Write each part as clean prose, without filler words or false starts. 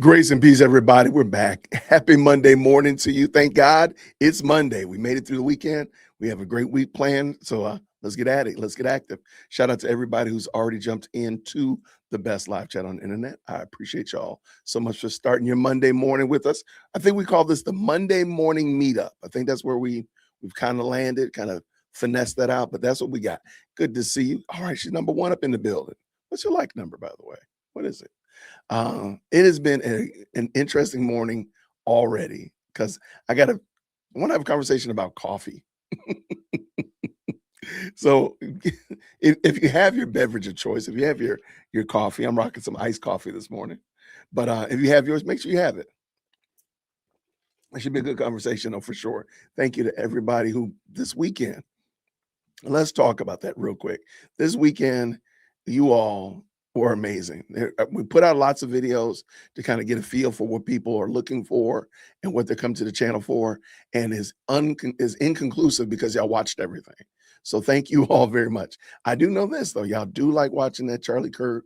Grace and peace, everybody. We're back. Happy Monday morning to you. Thank God it's Monday. We made it through the weekend. We have a great week planned. So let's get at it. Let's get active. Shout out to everybody who's already jumped into the best live chat on the internet. I appreciate y'all so much for starting your Monday morning with us. I think we call this the Monday morning meetup. I think that's where we've kind of landed, kind of finessed that out, but that's what we got. Good to see you. All right, she's number one up in the building. What's your like number, by the way? What is it? It has been an interesting morning already because I want to have a conversation about coffee. So if you have your beverage of choice, if you have your coffee, I'm rocking some iced coffee this morning, but if you have yours, make sure you have it. It should be a good conversation, though, for sure. Thank you to everybody who this weekend. Let's talk about that real quick. This weekend, you all were amazing. We put out lots of videos to kind of get a feel for what people are looking for and what they come to the channel for, and is inconclusive because y'all watched everything. So thank you all very much. I do know this though, y'all do like watching that Charlie Kirk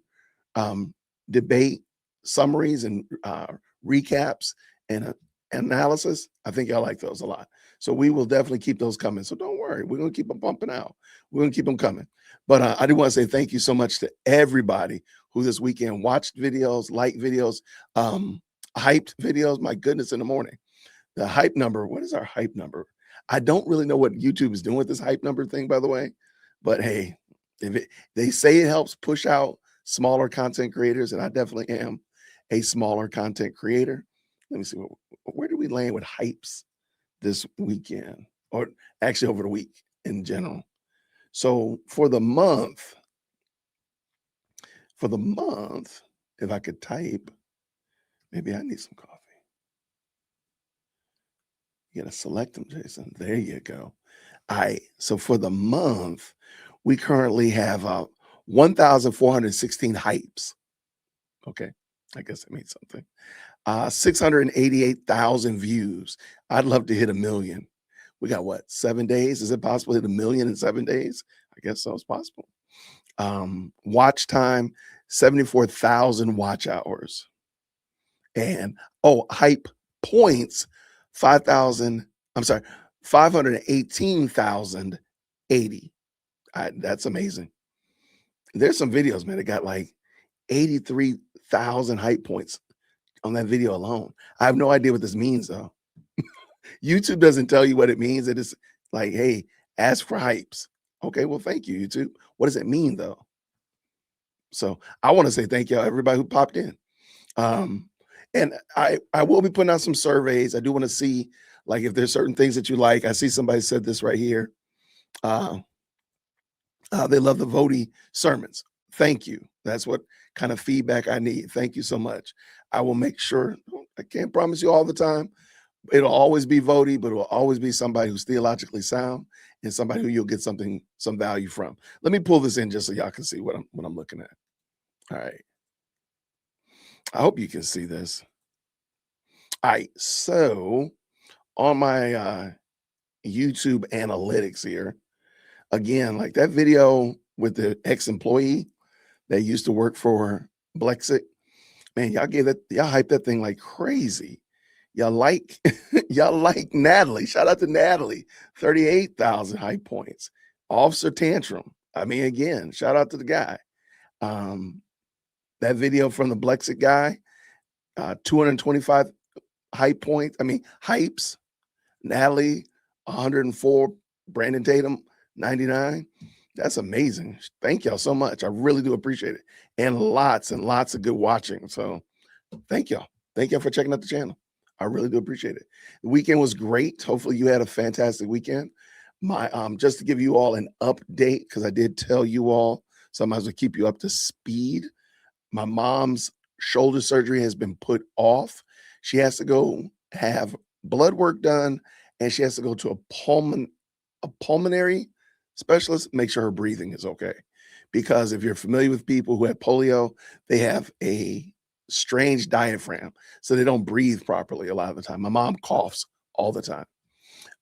debate summaries and recaps and analysis. I think y'all like those a lot. So we will definitely keep those coming. So don't worry, we're gonna keep them pumping out. We're gonna keep them coming. But I do want to say thank you so much to everybody who this weekend watched videos, liked videos, hyped videos. My goodness, in the morning. The hype number, what is our hype number? I don't really know what YouTube is doing with this hype number thing, by the way. But hey, they say it helps push out smaller content creators, and I definitely am a smaller content creator. Let me see, where do we land with hypes this weekend, or actually over the week in general? So for the month, if I could type, maybe I need some coffee. You gotta select them, Jason. There you go. All right. So for the month, we currently have 1,416 hypes. Okay. I guess that means something. 688,000 views. I'd love to hit 1 million. We got what, 7 days? Is it possible to hit 1 million in 7 days? I guess so, it's possible. Watch time, 74,000 watch hours. And hype points, 518,080. That's amazing. There's some videos, man, that got like 83,000 hype points on that video alone. I have no idea what this means though. YouTube doesn't tell you what it means. It is like, hey, ask for hypes. Okay, well, thank you, YouTube. What does it mean though? So I want to say thank you, everybody who popped in. And I will be putting out some surveys. I do want to see, like, if there's certain things that you like. I see somebody said this right here. They love the Vody sermons. Thank you. That's what kind of feedback I need. Thank you so much. I will make sure. I can't promise you all the time. It'll always be Vody, but it will always be somebody who's theologically sound and somebody who you'll get some value from. Let me pull this in just so y'all can see what I'm looking at. All right. I hope you can see this. All right. So on my YouTube analytics here, again, like that video with the ex-employee that used to work for Blexit, man, y'all hyped that thing like crazy. Y'all like Natalie. Shout out to Natalie. 38,000 hype points. Officer Tantrum. I mean, again, shout out to the guy. That video from the Blexit guy, 225 hype points. I mean, hypes. Natalie, 104. Brandon Tatum, 99. That's amazing. Thank y'all so much. I really do appreciate it. And lots of good watching. So thank y'all. Thank y'all for checking out the channel. I really do appreciate it. The weekend was great. Hopefully you had a fantastic weekend. Just to give you all an update, because I did tell you all, so I might as well keep you up to speed. My mom's shoulder surgery has been put off. She has to go have blood work done, and she has to go to a pulmonary specialist, make sure her breathing is okay. Because if you're familiar with people who have polio, they have a strange diaphragm, so they don't breathe properly a lot of the time. My mom coughs all the time,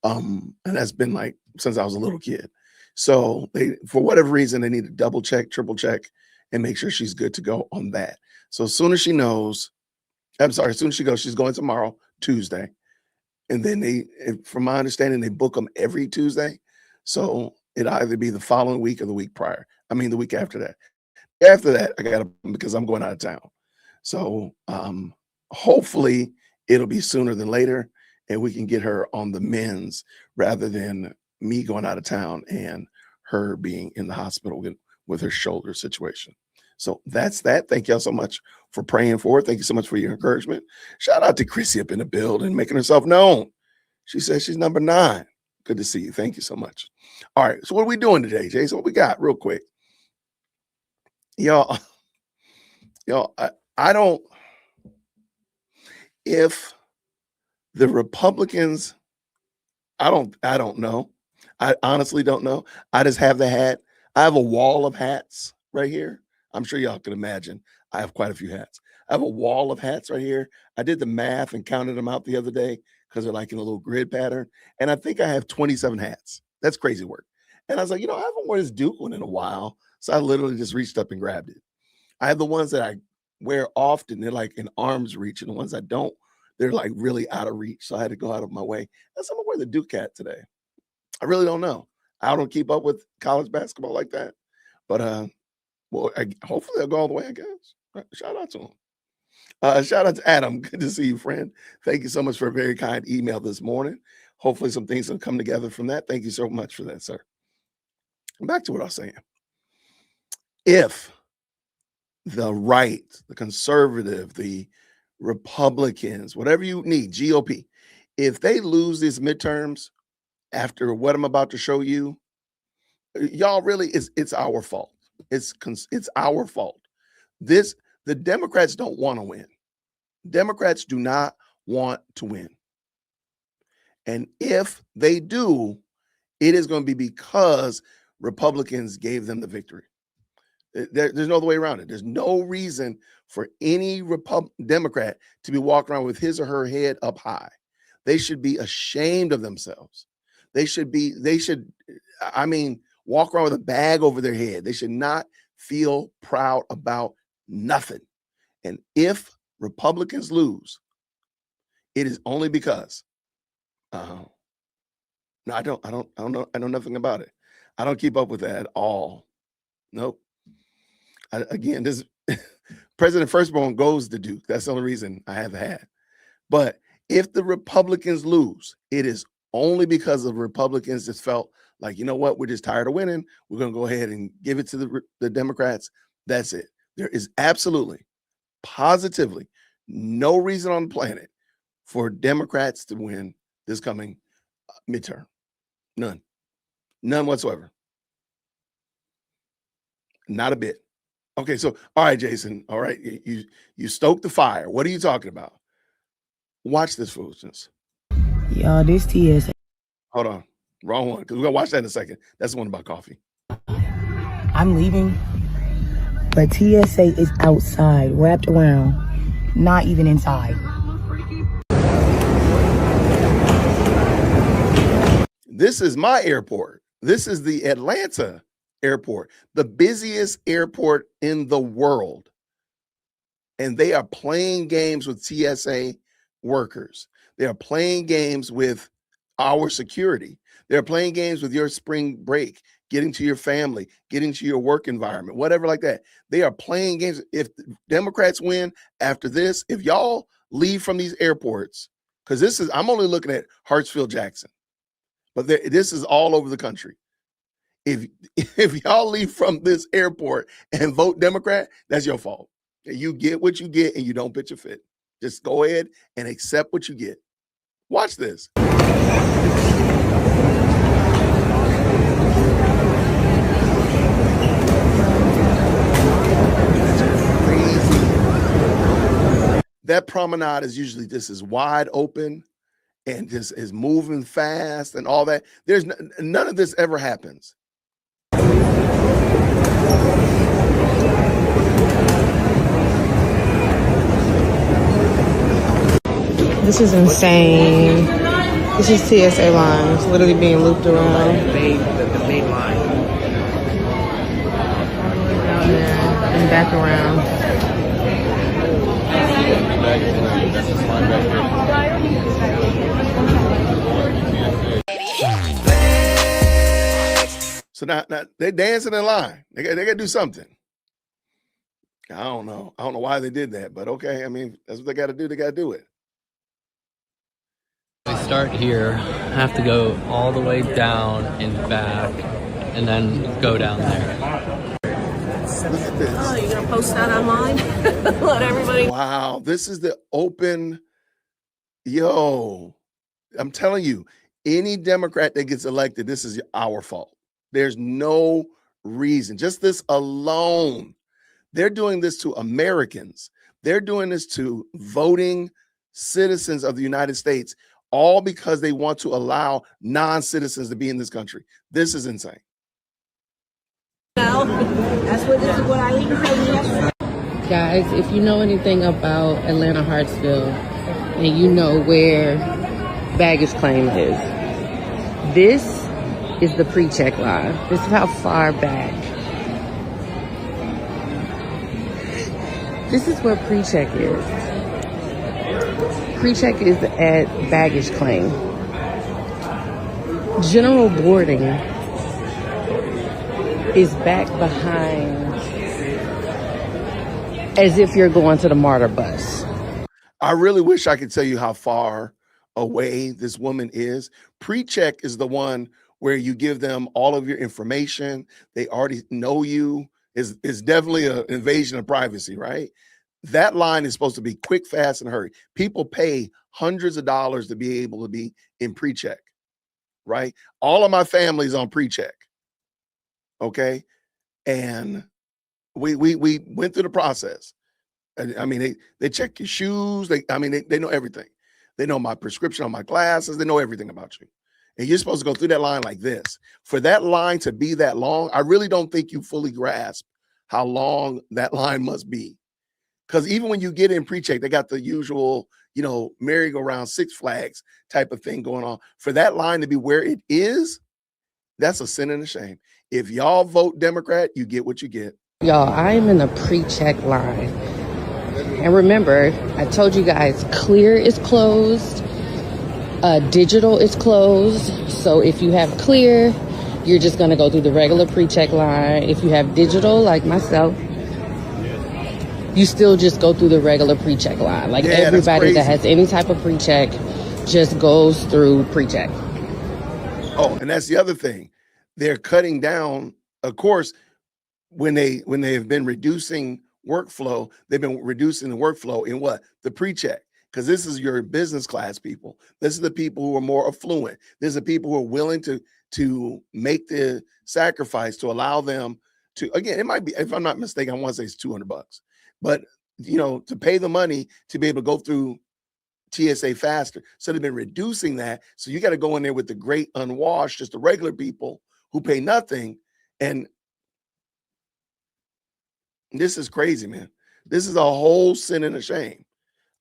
and that's been like since I was a little kid. So they, for whatever reason, they need to double check, triple check, and make sure she's good to go on that. So as soon as she knows, I'm sorry, as soon as she goes, she's going tomorrow, Tuesday. And then from my understanding, they book them every Tuesday. So it either be the following week or the week prior. I mean, the week after that. After that, I got to, because I'm going out of town. So hopefully it'll be sooner than later and we can get her on the men's rather than me going out of town and her being in the hospital with her shoulder situation. So that's that. Thank y'all so much for praying for it. Thank you so much for your encouragement. Shout out to Chrissy up in the building, making herself known. She says she's number 9. Good to see you. Thank you so much. All right. So what are we doing today, Jason? What we got real quick? Y'all, I don't, if the Republicans, I don't know. I honestly don't know. I just have the hat. I have a wall of hats right here. I'm sure y'all can imagine. I have quite a few hats. I have a wall of hats right here. I did the math and counted them out the other day because they're like in a little grid pattern. And I think I have 27 hats. That's crazy work. And I was like, I haven't worn this Duke one in a while. So I literally just reached up and grabbed it. I have the ones that I wear often. They're like in arm's reach. And the ones I don't, they're like really out of reach. So I had to go out of my way. And so I'm going to wear the Duke hat today. I really don't know. I don't keep up with college basketball like that. But hopefully I'll go all the way, I guess. Shout out to him. Shout out to Adam. Good to see you, friend. Thank you so much for a very kind email this morning. Hopefully some things will come together from that. Thank you so much for that, sir. Back to what I was saying. If the right, the conservative, the Republicans, whatever you need, GOP, if they lose these midterms after what I'm about to show you, y'all really, it's our fault. It's our fault. The Democrats don't want to win. Democrats do not want to win. And if they do, it is going to be because Republicans gave them the victory. There's no other way around it. There's no reason for any Democrat to be walking around with his or her head up high. They should be ashamed of themselves. They should walk around with a bag over their head. They should not feel proud about nothing. And if Republicans lose, it is only because no, I know nothing about it. I don't keep up with that at all. Nope. Again, this President Firstborn goes to Duke. That's the only reason I have the hat. But if the Republicans lose, it is only because the Republicans just felt like, you know what, we're just tired of winning. We're going to go ahead and give it to the Democrats. That's it. There is absolutely, positively no reason on the planet for Democrats to win this coming midterm. None whatsoever. Not a bit. Okay, so all right, Jason. All right, you stoked the fire. What are you talking about? Watch this foolishness. Y'all, this TSA. Hold on, wrong one. Because we're gonna watch that in a second. That's the one about coffee. I'm leaving, but TSA is outside, wrapped around, not even inside. This is my airport. This is the Atlanta airport, the busiest airport in the world. And they are playing games with TSA workers. They are playing games with our security. They're playing games with your spring break, getting to your family, getting to your work environment, whatever like that. They are playing games. If Democrats win after this, if y'all leave from these airports, because I'm only looking at Hartsfield Jackson, but this is all over the country. If y'all leave from this airport and vote Democrat, that's your fault. You get what you get and you don't pitch a fit. Just go ahead and accept what you get. Watch this. Crazy. That promenade is usually just as wide open and just is moving fast and all that. There's none of this ever happens. This is insane. This is TSA lines literally being looped around. The main line. Down there and back around. So now they dancing in line. They got to do something. I don't know. I don't know why they did that, but okay. I mean, that's what they got to do. They got to do it. We start here, have to go all the way down and back, and then go down there. Look at this. Oh, you're gonna post that online? Let everybody. Wow, this is the open. Yo, I'm telling you, any Democrat that gets elected, this is our fault. There's no reason. Just this alone. They're doing this to Americans. They're doing this to voting citizens of the United States, all because they want to allow non-citizens to be in this country. This is insane. That's what this is what I even said. Guys, if you know anything about Atlanta Hartsville and you know where baggage claim is, this is the pre-check line. This is how far back. This is where pre-check is. Pre-check is at baggage claim. General boarding is back behind as if you're going to the MARTA bus. I really wish I could tell you how far away this woman is. Pre-check is the one where you give them all of your information. They already know you. Is definitely an invasion of privacy, right? That line is supposed to be quick, fast, and hurry. People pay hundreds of dollars to be able to be in pre-check, right? All of my family's on pre-check, okay? And we went through the process. I mean, they check your shoes. They know everything. They know my prescription on my glasses. They know everything about you. And you're supposed to go through that line like this. For that line to be that long, I really don't think you fully grasp how long that line must be. Because even when you get in pre-check, they got the usual, merry-go-round, Six Flags type of thing going on. For that line to be where it is, that's a sin and a shame. If y'all vote Democrat, you get what you get. Y'all, I am in a pre-check line. And remember, I told you guys, Clear is closed. Digital is closed. So if you have Clear, you're just going to go through the regular pre-check line. If you have digital, like myself, you still just go through the regular pre-check line. Like everybody that has any type of pre-check just goes through pre-check. Oh, and that's the other thing. They're cutting down, of course, when they have been reducing workflow, they've been reducing the workflow in what? The pre-check. Because this is your business class people. This is the people who are more affluent. This is the people who are willing to make the sacrifice to allow them to, again, it might be, if I'm not mistaken, I want to say it's $200. But, to pay the money to be able to go through TSA faster. So they've been reducing that. So you got to go in there with the great unwashed, just the regular people who pay nothing. And this is crazy, man. This is a whole sin and a shame.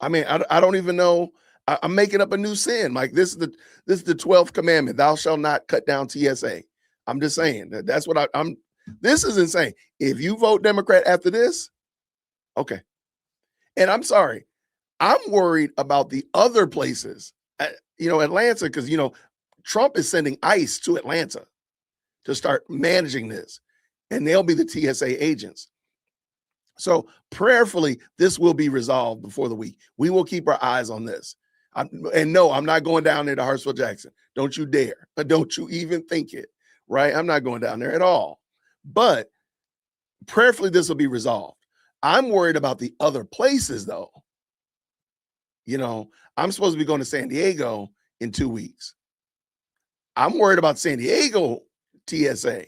I mean, I don't even know. I'm making up a new sin. Like this is the 12th commandment. Thou shalt not cut down TSA. I'm just saying that's what I'm. This is insane. If you vote Democrat after this, okay. And I'm sorry, I'm worried about the other places. Atlanta, because Trump is sending ICE to Atlanta to start managing this, and they'll be the TSA agents. So prayerfully, this will be resolved before the week. We will keep our eyes on this. And no, I'm not going down there to Hartsville Jackson. Don't you dare. Don't you even think it, right? I'm not going down there at all. But prayerfully, this will be resolved. I'm worried about the other places, though. I'm supposed to be going to San Diego in 2 weeks. I'm worried about San Diego TSA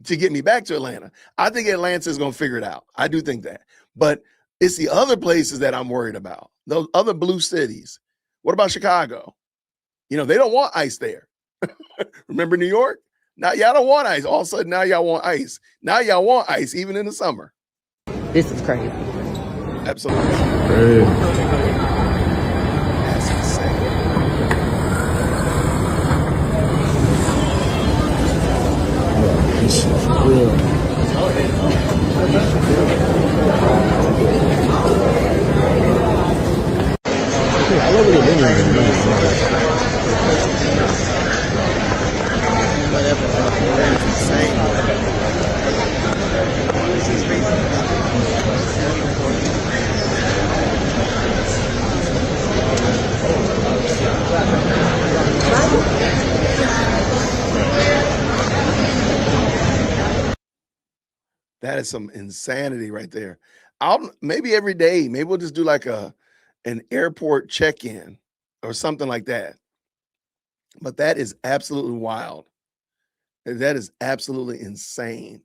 to get me back to Atlanta. I think Atlanta is going to figure it out. I do think that. But it's the other places that I'm worried about. Those other blue cities. What about Chicago? They don't want ICE there. Remember New York? Now y'all don't want ICE. All of a sudden, now y'all want ICE. Now y'all want ICE even in the summer. This is crazy. Absolutely. Crazy. That's insane. This shit for real. That is some insanity right there. Maybe every day, maybe we'll just do like an airport check-in or something like that. But that is absolutely wild. That is absolutely insane.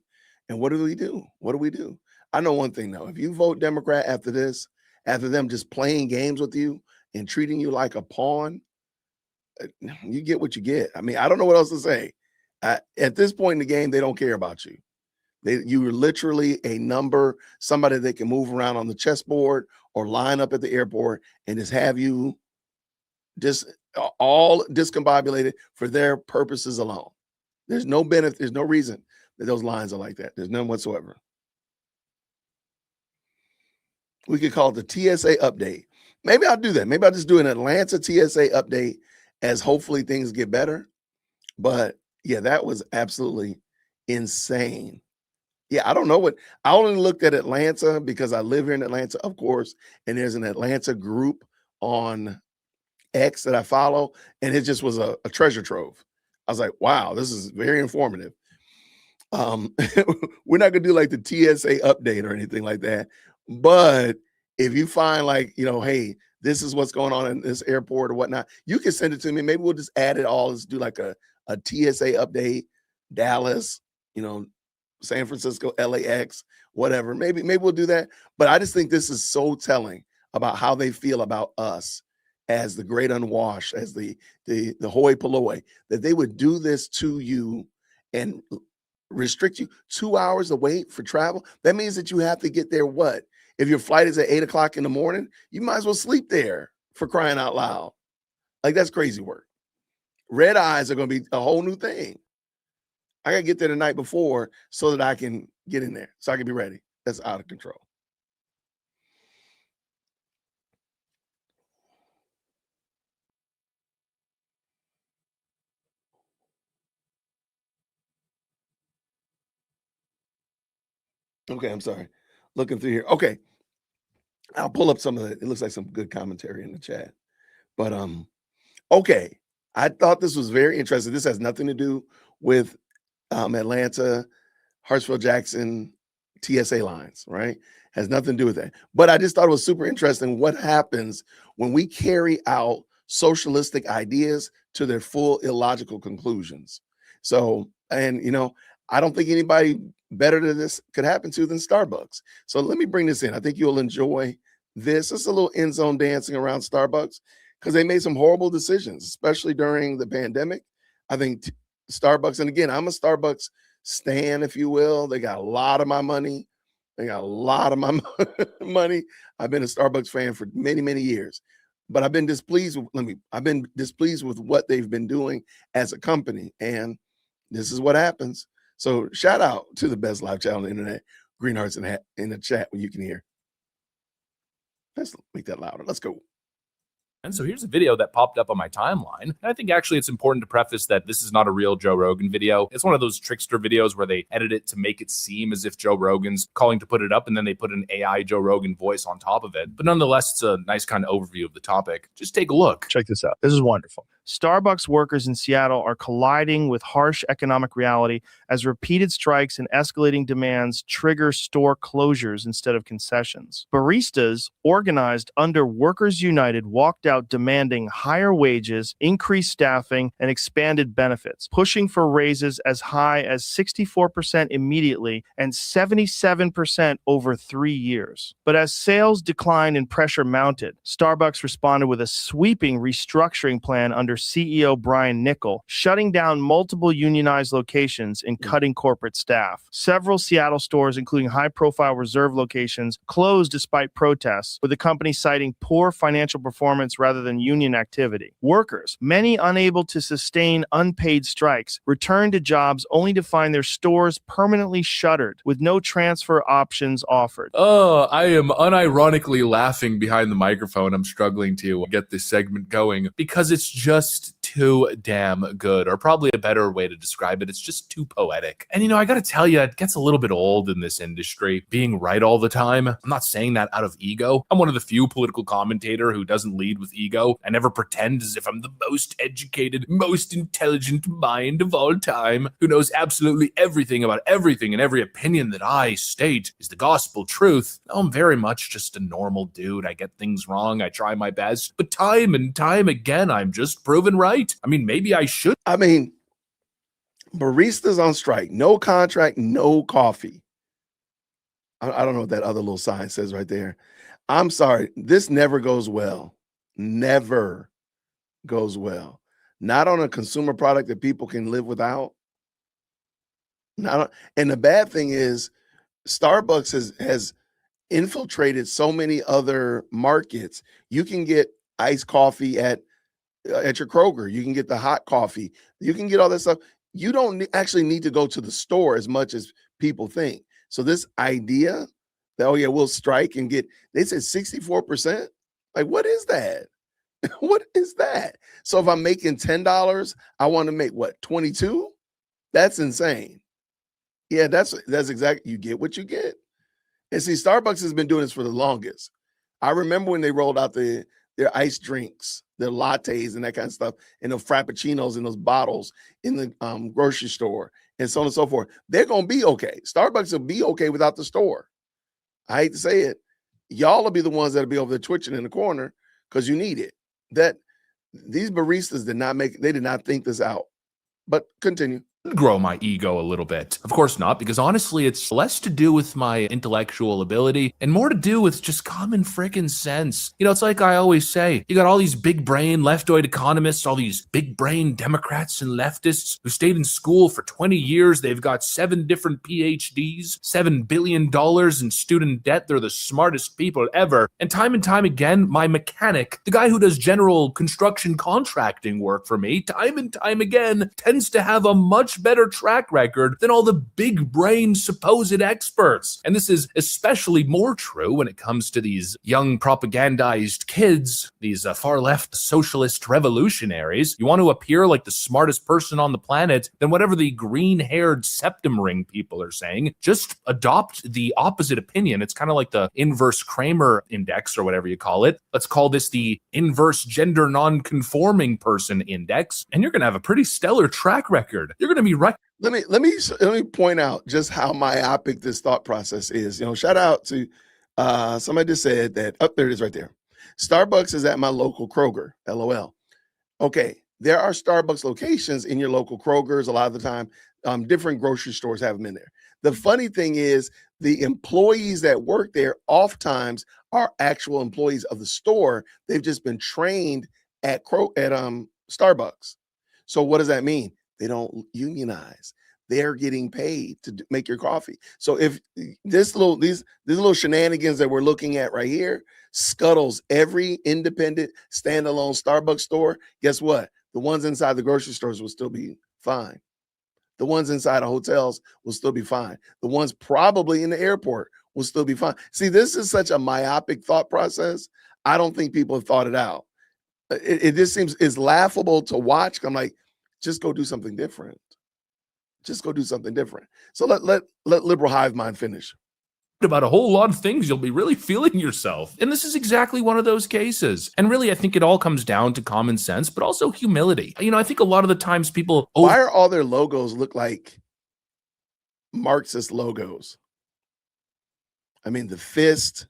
And what do we do? What do we do? I know one thing though. If you vote Democrat after this, after them just playing games with you and treating you like a pawn, you get what you get. I mean, I don't know what else to say. At this point in the game, they don't care about you. You are literally a number, somebody they can move around on the chessboard or line up at the airport and just have you just all discombobulated for their purposes alone. There's no benefit, there's no reason that those lines are like that. There's none whatsoever. We could call it the TSA update. Maybe I'll do that. Maybe I'll just do an Atlanta TSA update as hopefully things get better. But yeah, that was absolutely insane. Yeah, I don't know what I only looked at Atlanta because I live here in Atlanta, of course, and there's an Atlanta group on X that I follow, and it just was a treasure trove. I was like, wow, this is very informative. We're not gonna do like the TSA update or anything like that, but if you find like, hey, this is what's going on in this airport or whatnot, you can send it to me. Maybe we'll just add it all. Let's do like a TSA update, Dallas, San Francisco, LAX, whatever. Maybe we'll do that. But I just think this is so telling about how they feel about us as the great unwashed, as the hoi polloi, that they would do this to you and restrict you 2 hours of wait for travel. That means that you have to get there. What? If your flight is at 8 o'clock in the morning, you might as well sleep there, for crying out loud. Like, that's crazy work. Red eyes are going to be a whole new thing. I got to get there the night before so that I can get in there, so I can be ready. That's out of control. Okay, I'm sorry. Looking through here. Okay. I'll pull up some of it. It looks like some good commentary in the chat. But okay. I thought this was very interesting. This has nothing to do with Atlanta, Hartsfield Jackson, TSA lines, right? Has nothing to do with that. But I just thought it was super interesting what happens when we carry out socialistic ideas to their full illogical conclusions. So, and I don't think anybody better than this could happen to than Starbucks. So let me bring this in. I think you'll enjoy this. It's a little end zone dancing around Starbucks because they made some horrible decisions, especially during the pandemic. I think Starbucks, and again, I'm a Starbucks stan, if you will. They got a lot of my money. They got a lot of my money. I've been a Starbucks fan for many, many years, but I've been displeased with what they've been doing as a company. And this is what happens. So shout out to the best live chat on the internet, Green Hearts in the chat when you can hear. Let's make that louder. Let's go. And so here's a video that popped up on my timeline. And I think actually it's important to preface that this is not a real Joe Rogan video. It's one of those trickster videos where they edit it to make it seem as if Joe Rogan's calling to put it up, and then they put an AI Joe Rogan voice on top of it. But nonetheless, it's a nice kind of overview of the topic. Just take a look. Check this out. This is wonderful. Starbucks workers in Seattle are colliding with harsh economic reality as repeated strikes and escalating demands trigger store closures instead of concessions. Baristas, organized under Workers United, walked out demanding higher wages, increased staffing, and expanded benefits, pushing for raises as high as 64% immediately and 77% over 3 years. But as sales declined and pressure mounted, Starbucks responded with a sweeping restructuring plan under CEO Brian Niccol, shutting down multiple unionized locations and cutting corporate staff. Several Seattle stores, including high-profile Reserve locations, closed despite protests, with the company citing poor financial performance rather than union activity. Workers, many unable to sustain unpaid strikes, returned to jobs only to find their stores permanently shuttered, with no transfer options offered. Oh, I am unironically laughing behind the microphone. I'm struggling to get this segment going because it's just too damn good, or probably a better way to describe it, it's just too poetic. And I gotta tell you, it gets a little bit old in this industry, being right all the time. I'm not saying that out of ego. I'm one of the few political commentator who doesn't lead with ego. I never pretend as if I'm the most educated, most intelligent mind of all time, who knows absolutely everything about everything, and every opinion that I state is the gospel truth. No, I'm very much just a normal dude. I get things wrong. I try my best, but time and time again, I'm just proven right. I mean, maybe I should. I mean, baristas on strike, no contract, no coffee. I don't know what that other little sign says right there. I'm sorry. This never goes well. Never goes well. Not on a consumer product that people can live without. And the bad thing is Starbucks has infiltrated so many other markets. You can get iced coffee at your Kroger. You can get the hot coffee. You can get all that stuff. You don't actually need to go to the store as much as people think. So this idea that, oh yeah, we'll strike and get, they said 64%. Like, what is that? What is that? So if I'm making $10, I want to make what, 22? That's insane. Yeah, that's exactly, you get what you get. And see, Starbucks has been doing this for the longest. I remember when they rolled out their iced drinks, their lattes and that kind of stuff, and the frappuccinos in those bottles in the grocery store and so on and so forth. They're going to be okay. Starbucks will be okay without the store. I hate to say it. Y'all will be the ones that'll be over there twitching in the corner because you need it. That these baristas did not think this out. But continue. Grow my ego a little bit. Of course not, because honestly, it's less to do with my intellectual ability and more to do with just common freaking sense. It's like I always say, you got all these big brain leftoid economists, all these big brain Democrats and leftists who stayed in school for 20 years. They've got 7 different PhDs, $7 billion in student debt. They're the smartest people ever. And time again, my mechanic, the guy who does general construction contracting work for me, time and time again, tends to have a much better track record than all the big brain supposed experts. And this is especially more true when it comes to these young propagandized kids, these far left socialist revolutionaries. You want to appear like the smartest person on the planet, then whatever the green-haired septum ring people are saying, just adopt the opposite opinion. It's kind of like the inverse Kramer index or whatever you call it. Let's call this the inverse gender non-conforming person index, and you're going to have a pretty stellar track record. You're going to be right. Let me point out just how myopic this thought process is. Shout out to somebody just said that. Oh, there it is right there. Starbucks is at my local Kroger. LOL. Okay, there are Starbucks locations in your local Krogers. A lot of the time, different grocery stores have them in there. The funny thing is, the employees that work there oftentimes are actual employees of the store. They've just been trained at Starbucks. So what does that mean? They don't unionize. They're getting paid to make your coffee. So if these little shenanigans that we're looking at right here scuttles every independent standalone Starbucks store, guess what? The ones inside the grocery stores will still be fine. The ones inside of hotels will still be fine. The ones probably in the airport will still be fine. See, this is such a myopic thought process. I don't think people have thought it out. It just seems it's laughable to watch. I'm like, just go do something different. Just go do something different. So let liberal hive mind finish. About a whole lot of things, you'll be really feeling yourself. And this is exactly one of those cases. And really, I think it all comes down to common sense, but also humility. I think a lot of the times people... Why are all their logos look like Marxist logos? I mean, the fist.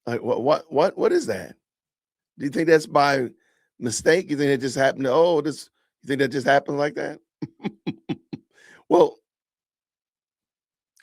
Like what is that? Do you think that's by mistake? You think it just happened to, you think that just happened like that? Well,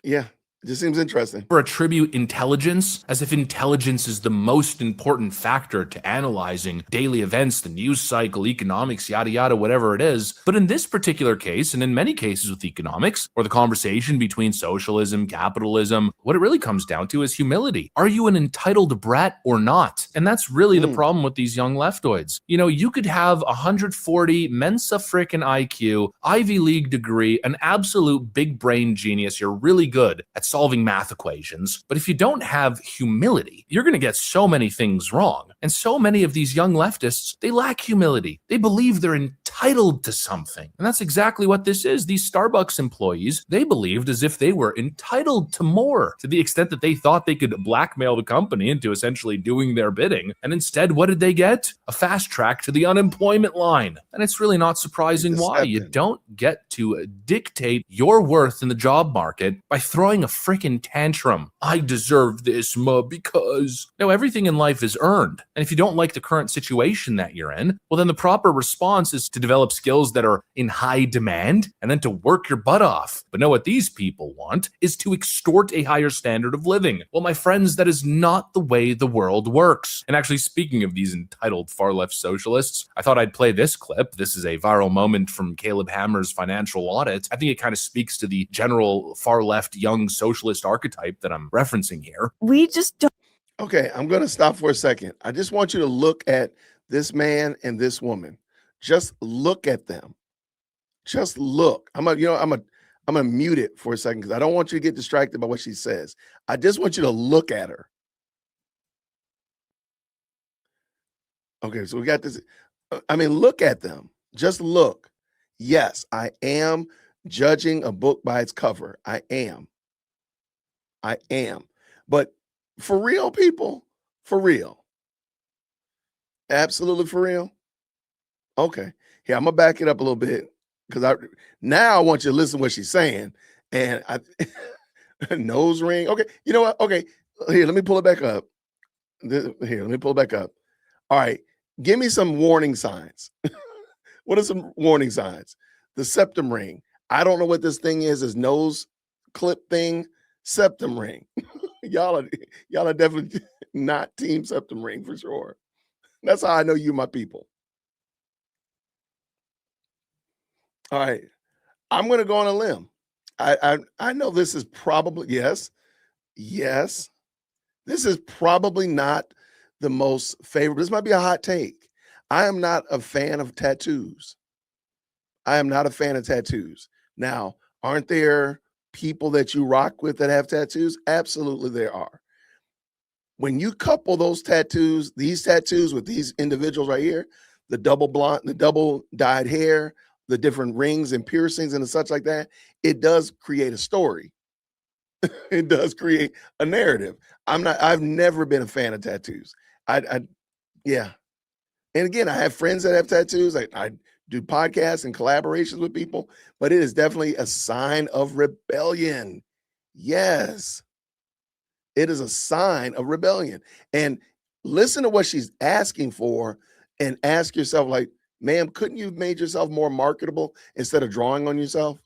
yeah, it just seems interesting. Or attribute intelligence as if intelligence is the most important factor to analyzing daily events, the news cycle, economics, yada, yada, whatever it is. But in this particular case, and in many cases with economics, or the conversation between socialism, capitalism, what it really comes down to is humility. Are you an entitled brat or not? And that's really the problem with these young leftoids. You could have 140 Mensa frickin' IQ, Ivy League degree, an absolute big brain genius. You're really good at solving math equations. But if you don't have humility, you're going to get so many things wrong. And so many of these young leftists, they lack humility. They believe they're entitled to something. And that's exactly what this is. These Starbucks employees, they believed as if they were entitled to more, to the extent that they thought they could blackmail the company into essentially doing their bidding. And instead, what did they get? A fast track to the unemployment line. And it's really not surprising why. You don't get to dictate your worth in the job market by throwing a freaking tantrum. I deserve this, because no, everything in life is earned. And if you don't like the current situation that you're in, well, then the proper response is to develop skills that are in high demand and then to work your butt off. But no, what these people want is to extort a higher standard of living. Well, my friends, that is not the way the world works. And actually, speaking of these entitled far left socialists, I thought I'd play this clip. This is a viral moment from Caleb Hammer's financial audit. I think it kind of speaks to the general far left young socialist archetype that I'm referencing here. We just don't. Okay, I'm going to stop for a second. I just want you to look at this man and this woman. Just look at them. Just look. I'm gonna mute it for a second because I don't want you to get distracted by what she says. I just want you to look at her. Okay, so we got this. I mean, look at them. Just look. Yes, I am judging a book by its cover. I am. But for real, people, for real. Absolutely for real. Okay. Here, I'm gonna back it up a little bit because I want you to listen to what she's saying. And nose ring. Okay, you know what? Okay, here, let me pull it back up. All right, give me some warning signs. What are some warning signs? The septum ring. I don't know what this thing is. This nose clip thing. Septum ring. y'all are definitely not team septum ring for sure. That's how I know you, my people. All right, I'm going to go on a limb. I know this is probably yes. This is probably not the most favorite. This might be a hot take. I am not a fan of tattoos. Now, aren't there people that you rock with that have tattoos? Absolutely, there are. When you couple these tattoos with these individuals right here, the double blonde, the double dyed hair, the different rings and piercings and such like that, it does create a story. It does create a narrative. I've never been a fan of tattoos. Yeah. And again, I have friends that have tattoos. I do podcasts and collaborations with people, but it is definitely a sign of rebellion. Yes. It is a sign of rebellion. And listen to what she's asking for and ask yourself, like, ma'am, couldn't you have made yourself more marketable instead of drawing on yourself?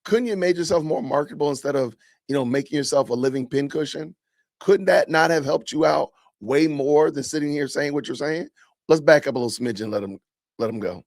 Couldn't you have made yourself more marketable instead of, making yourself a living pincushion? Couldn't that not have helped you out way more than sitting here saying what you're saying? Let's back up a little smidge and let them go.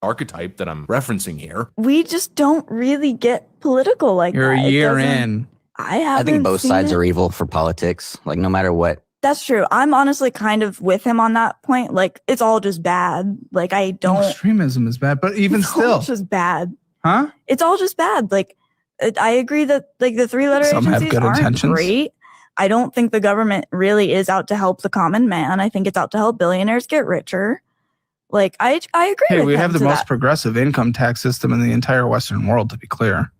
Archetype that I'm referencing here. We just don't really get political like You're that. a year in. I think both sides it. are evil for politics. Like, no matter what. That's true. I'm honestly kind of with him on that point. Like, it's all just bad. Like, I don't. Extremism is bad, but even still. It's just bad. Huh? It's all just bad. Like, I agree that, like, the three-letter Some have agencies good aren't intentions. great. I don't think the government really is out to help the common man. I think it's out to help billionaires get richer. Like, I agree Hey, with we him have the to most that. progressive income tax system in the entire Western world, to be clear.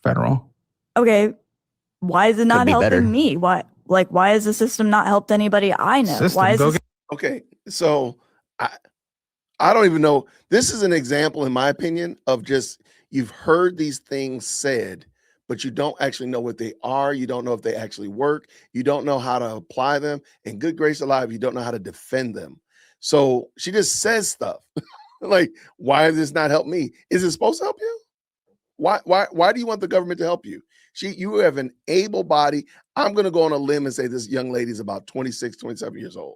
Federal. Okay, why is it not be helping better. me? Why has the system not helped anybody I know? System, Why is go this- Okay, so I don't even know. This is an example, in my opinion, of just you've heard these things said, but you don't actually know what they are. You don't know if they actually work. You don't know how to apply them. And good grace alive, you don't know how to defend them. So she just says stuff like, "Why has this not helped me? Is it supposed to help you? Why do you want the government to help you? You have an able body. I'm going to go on a limb and say this young lady is about 26, 27 years old.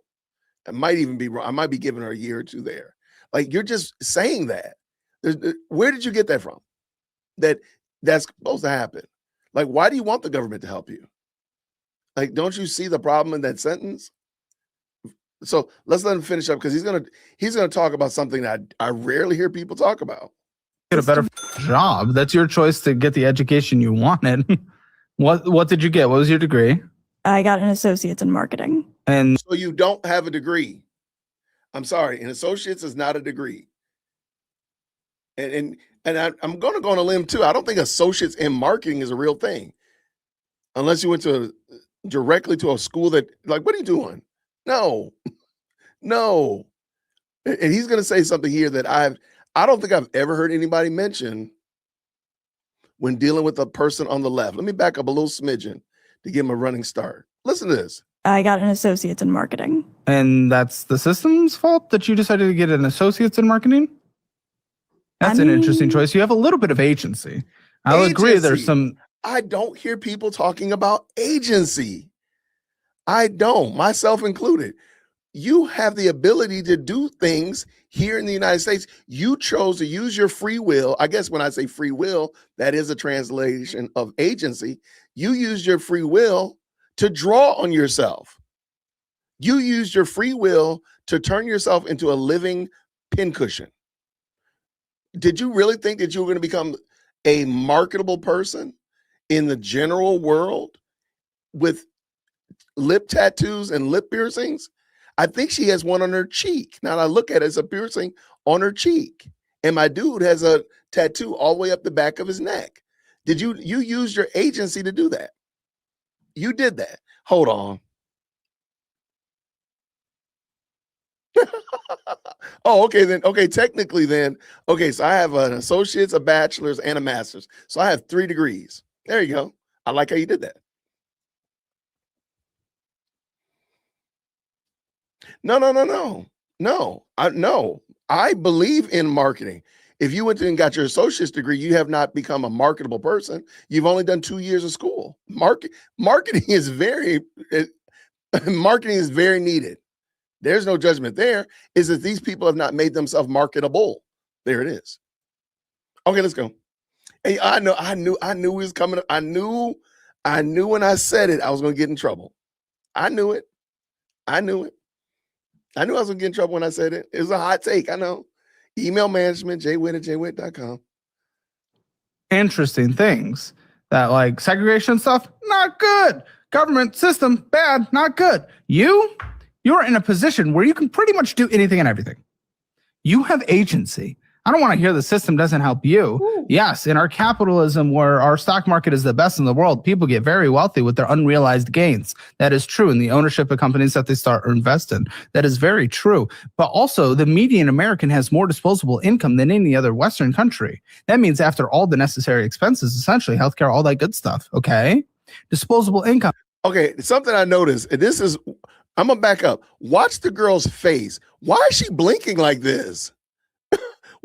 I might even be wrong. I might be giving her a year or two there. Like, you're just saying that. Where did you get that from? That's supposed to happen. Like, why do you want the government to help you? Like, don't you see the problem in that sentence? So let's let him finish up because he's gonna talk about something that I rarely hear people talk about. get a better job. That's your choice to get the education you wanted. What did you get? What was your degree? I got an associate's in marketing. And So you don't have a degree. I'm sorry, an associate's is not a degree. And I'm going to go on a limb too. I don't think associates in marketing is a real thing, unless you went directly to a school that, like, what are you doing? No, no. And he's going to say something here that I don't think I've ever heard anybody mention when dealing with a person on the left. Let me back up a little smidgen to give him a running start. Listen to this. I got an associate's in marketing. And that's the system's fault that you decided to get an associate's in marketing? That's an interesting choice. You have a little bit of agency. I'll agree there's some... I don't hear people talking about agency. I don't, myself included. You have the ability to do things here in the United States. You chose to use your free will. I guess when I say free will, that is a translation of agency. You used your free will to draw on yourself. You used your free will to turn yourself into a living pincushion. Did you really think that you were going to become a marketable person in the general world with lip tattoos and lip piercings? I think she has one on her cheek. Now I look at it as a piercing on her cheek. And my dude has a tattoo all the way up the back of his neck. Did you use your agency to do that? You did that. Hold on. Oh, okay then. Okay, technically then. Okay, so I have an associate's, a bachelor's, and a master's. So I have 3 degrees. There you go. I like how you did that. No. I believe in marketing. If you went and got your associate's degree, you have not become a marketable person. You've only done 2 years of school. Marketing is very needed. There's no judgment there. Is that these people have not made themselves marketable. There it is. Okay, let's go. Hey, I knew it was coming. I knew when I said it, I was going to get in trouble. I knew it. I knew I was going to get in trouble when I said it. It was a hot take. I know. Email management, jwitt@jwitt.com. Interesting things that, like, segregation stuff, not good. Government system, bad, not good. You're in a position where you can pretty much do anything and everything. You have agency. I don't want to hear the system doesn't help you. Ooh. Yes, in our capitalism where our stock market is the best in the world, people get very wealthy with their unrealized gains. That is true in the ownership of companies that they start or invest in. That is very true. But also, the median American has more disposable income than any other Western country. That means after all the necessary expenses, essentially healthcare, all that good stuff, okay? Disposable income. Okay, something I noticed, and this is, I'm going to back up. Watch the girl's face. Why is she blinking like this?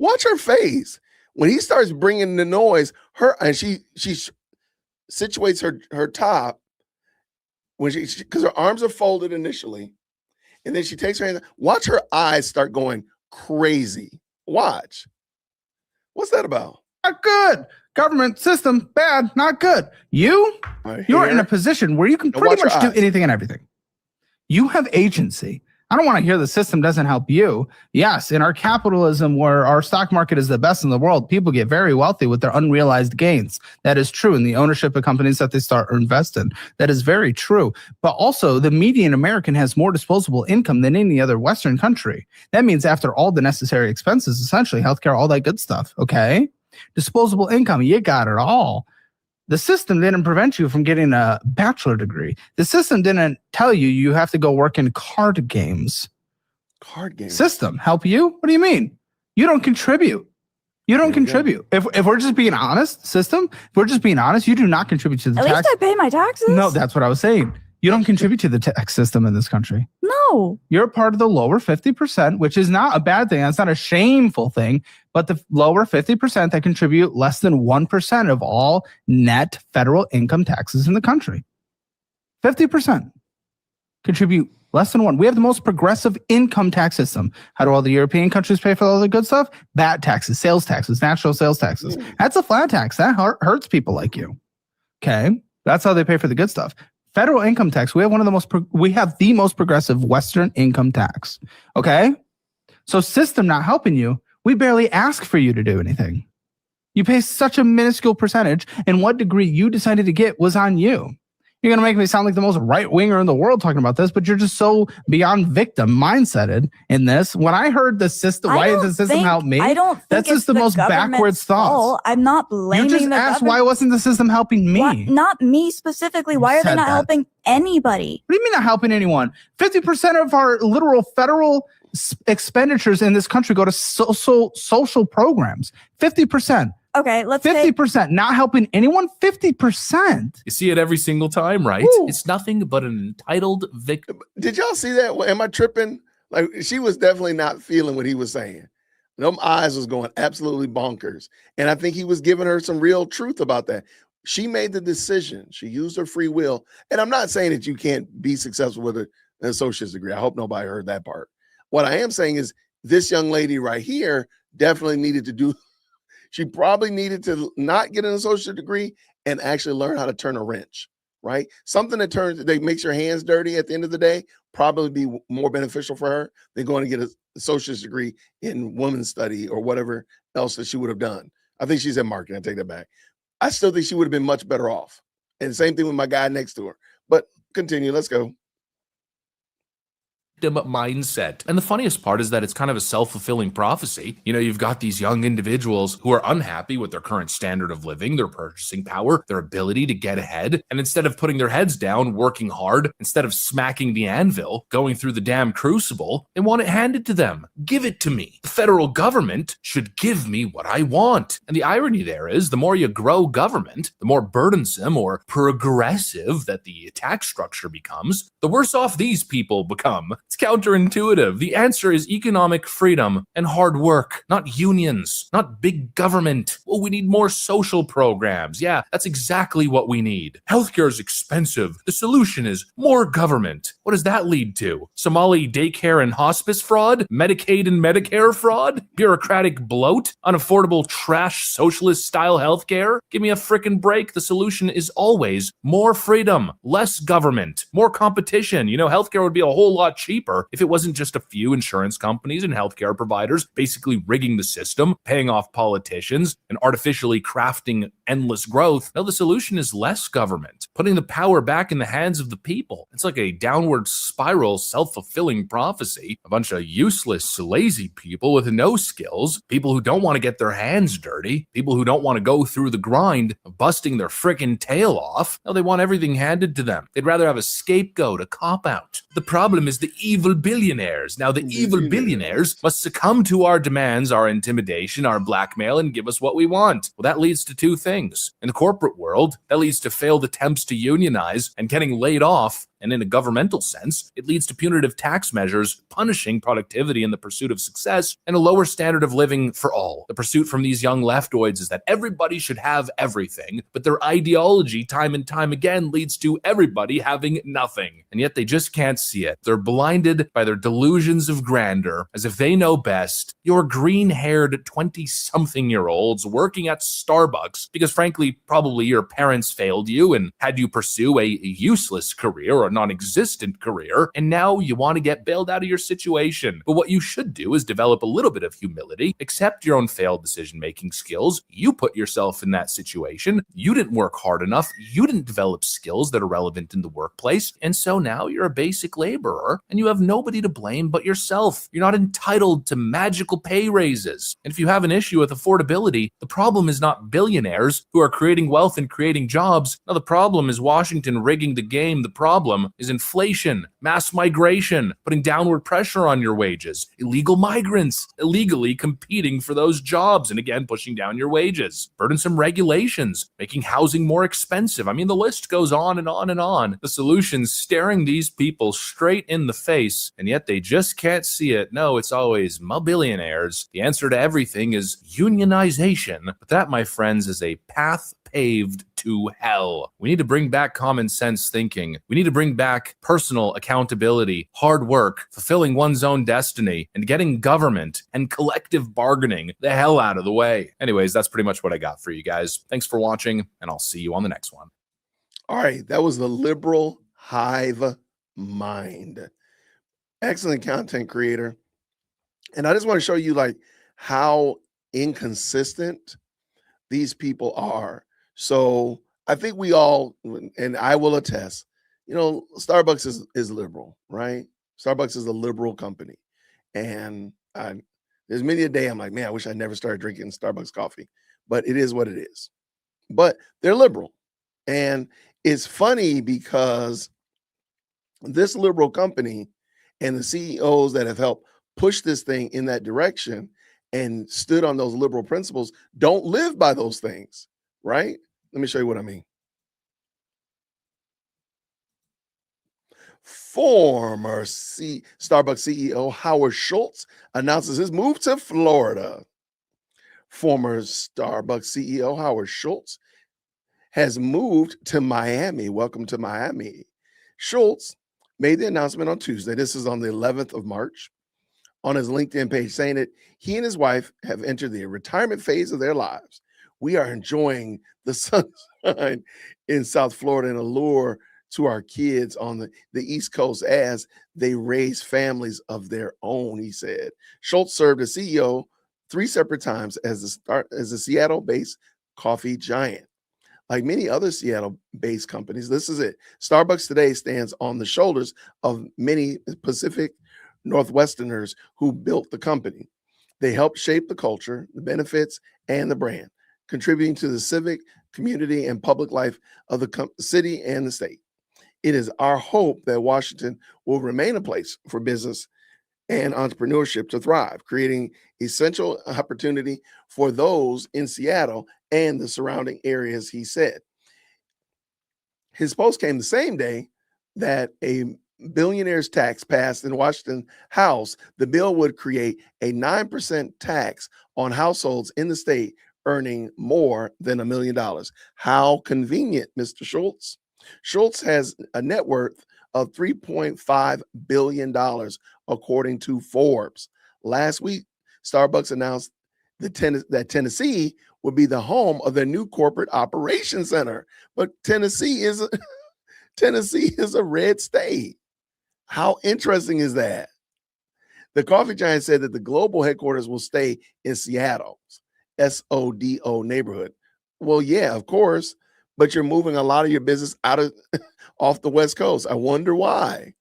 Watch her face. When he starts bringing the noise, she situates her top when because her arms are folded initially, and then she takes her hands. Watch her eyes start going crazy. Watch. What's that about? Not good. Government system, bad, not good. You're in a position where you can pretty much do anything and everything. You have agency. I don't want to hear the system doesn't help you. Yes, in our capitalism where our stock market is the best in the world, people get very wealthy with their unrealized gains. That is true in the ownership of companies that they start or invest in. That is very true. But also, the median American has more disposable income than any other Western country. That means after all the necessary expenses, essentially healthcare, all that good stuff, okay? Disposable income, you got it all. The system didn't prevent you from getting a bachelor degree. The system didn't tell you have to go work in card games. Card games? System help you? What do you mean? You don't contribute. You don't contribute. If we're just being honest, system, if we're just being honest, you do not contribute to the tax. At least I pay my taxes. No, that's what I was saying. You don't contribute to the tax system in this country. No. You're part of the lower 50%, which is not a bad thing. That's not a shameful thing. But the lower 50% that contribute less than 1% of all net federal income taxes in the country. 50% contribute less than 1. We have the most progressive income tax system. How do all the European countries pay for all the good stuff? VAT taxes, sales taxes, national sales taxes. That's a flat tax. That hurts people like you. Okay? That's how they pay for the good stuff. Federal income tax, we have the most progressive Western income tax. Okay? So system not helping you, we barely ask for you to do anything. You pay such a minuscule percentage, and what degree you decided to get was on you. You're going to make me sound like the most right-winger in the world talking about this, but you're just so beyond victim mindseted in this. When I heard the system, why did the system help me? I don't think that's just the most backwards thoughts. I'm not blaming You just asked why wasn't the system helping me? Why, not me specifically. Why are they not helping anybody? What do you mean not helping anyone? 50% of our literal federal expenditures in this country go to social programs. 50%. Okay, let's 50%, not helping anyone. 50%. You see it every single time, right? Ooh. It's nothing but an entitled victim. Did y'all see that? Am I tripping? Like, she was definitely not feeling what he was saying. Them eyes was going absolutely bonkers. And I think he was giving her some real truth about that. She made the decision. She used her free will. And I'm not saying that you can't be successful with an associate's degree. I hope nobody heard that part. What I am saying is this young lady right here definitely needed to do. She probably needed to not get an associate degree and actually learn how to turn a wrench, right? Something that makes your hands dirty at the end of the day, probably be more beneficial for her than going to get an associate's degree in women's study or whatever else that she would have done. I think she's in marketing. I take that back. I still think she would have been much better off. And same thing with my guy next to her. But continue. Let's go. Mindset. And the funniest part is that it's kind of a self-fulfilling prophecy. You know, you've got these young individuals who are unhappy with their current standard of living, their purchasing power, their ability to get ahead. And instead of putting their heads down, working hard, instead of smacking the anvil, going through the damn crucible, they want it handed to them. Give it to me. The federal government should give me what I want. And the irony there is the more you grow government, the more burdensome or progressive that the tax structure becomes, the worse off these people become. It's counterintuitive. The answer is economic freedom and hard work, not unions, not big government. Well, we need more social programs. Yeah, that's exactly what we need. Healthcare is expensive. The solution is more government. What does that lead to? Somali daycare and hospice fraud? Medicaid and Medicare fraud? Bureaucratic bloat? Unaffordable trash socialist style healthcare? Give me a frickin' break. The solution is always more freedom, less government, more competition. You know, healthcare would be a whole lot cheaper if it wasn't just a few insurance companies and healthcare providers basically rigging the system, paying off politicians, and artificially crafting endless growth. No, the solution is less government, putting the power back in the hands of the people. It's like a downward spiral, self-fulfilling prophecy. A bunch of useless, lazy people with no skills, people who don't want to get their hands dirty, people who don't want to go through the grind of busting their frickin' tail off. No, they want everything handed to them. They'd rather have a scapegoat, a cop-out. The problem is the evil billionaires. Now, the evil billionaires must succumb to our demands, our intimidation, our blackmail, and give us what we want. Well, that leads to two things. In the corporate world, that leads to failed attempts to unionize and getting laid off. And in a governmental sense, it leads to punitive tax measures punishing productivity in the pursuit of success and a lower standard of living for all. The pursuit from these young leftoids is that everybody should have everything, but their ideology time and time again leads to everybody having nothing. And yet they just can't see it. They're blinded by their delusions of grandeur, as if they know best. Your green-haired 20-something-year-olds working at Starbucks because, frankly, probably your parents failed you and had you pursue a useless career or a non-existent career, and now you want to get bailed out of your situation. But what you should do is develop a little bit of humility, accept your own failed decision-making skills. You put yourself in that situation. You didn't work hard enough. You didn't develop skills that are relevant in the workplace. And so now you're a basic laborer and you have nobody to blame but yourself. You're not entitled to magical pay raises. And if you have an issue with affordability, the problem is not billionaires who are creating wealth and creating jobs. No, the problem is Washington rigging the game. The problem is inflation, mass migration, putting downward pressure on your wages, illegal migrants, illegally competing for those jobs, and again, pushing down your wages, burdensome regulations, making housing more expensive. I mean, the list goes on and on and on. The solution's staring these people straight in the face, and yet they just can't see it. No, it's always billionaires. The answer to everything is unionization. But that, my friends, is a path paved to hell. We need to bring back common sense thinking. We need to bring back personal accountability, hard work, fulfilling one's own destiny, and getting government and collective bargaining the hell out of the way. Anyways, that's pretty much what I got for you guys. Thanks for watching, and I'll see you on the next one. All right, that was the liberal hive mind. Excellent content creator. And I just want to show you like how inconsistent these people are. So I think we all, and I will attest, Starbucks is liberal, right? Starbucks is a liberal company. And there's many a day I'm like, man, I wish I never started drinking Starbucks coffee, but it is what it is. But they're liberal. And it's funny because this liberal company and the CEOs that have helped push this thing in that direction and stood on those liberal principles don't live by those things, right? Let me show you what I mean. Former Starbucks CEO Howard Schultz announces his move to Florida. Former Starbucks CEO Howard Schultz has moved to Miami. Welcome to Miami. Schultz made the announcement on Tuesday. This is on the 11th of March on his LinkedIn page, saying that he and his wife have entered the retirement phase of their lives. We are enjoying the sunshine in South Florida and allure to our kids on the East Coast as they raise families of their own, he said. Schultz served as CEO 3 separate times as a Seattle-based coffee giant. Like many other Seattle-based companies, this is it. Starbucks today stands on the shoulders of many Pacific Northwesterners who built the company. They helped shape the culture, the benefits, and the brand, contributing to the civic, community, and public life of the city and the state. It is our hope that Washington will remain a place for business and entrepreneurship to thrive, creating essential opportunity for those in Seattle and the surrounding areas, he said. His post came the same day that a billionaire's tax passed in Washington House. The bill would create a 9% tax on households in the state earning more than $1 million. How convenient, Mr. Schultz. Schultz has a net worth of $3.5 billion, according to Forbes. Last week, Starbucks announced that Tennessee would be the home of their new corporate operations center. But Tennessee is a red state. How interesting is that? The coffee giant said that the global headquarters will stay in Seattle's SODO neighborhood. Well, yeah, of course, but you're moving a lot of your business out of off the West Coast. I wonder why.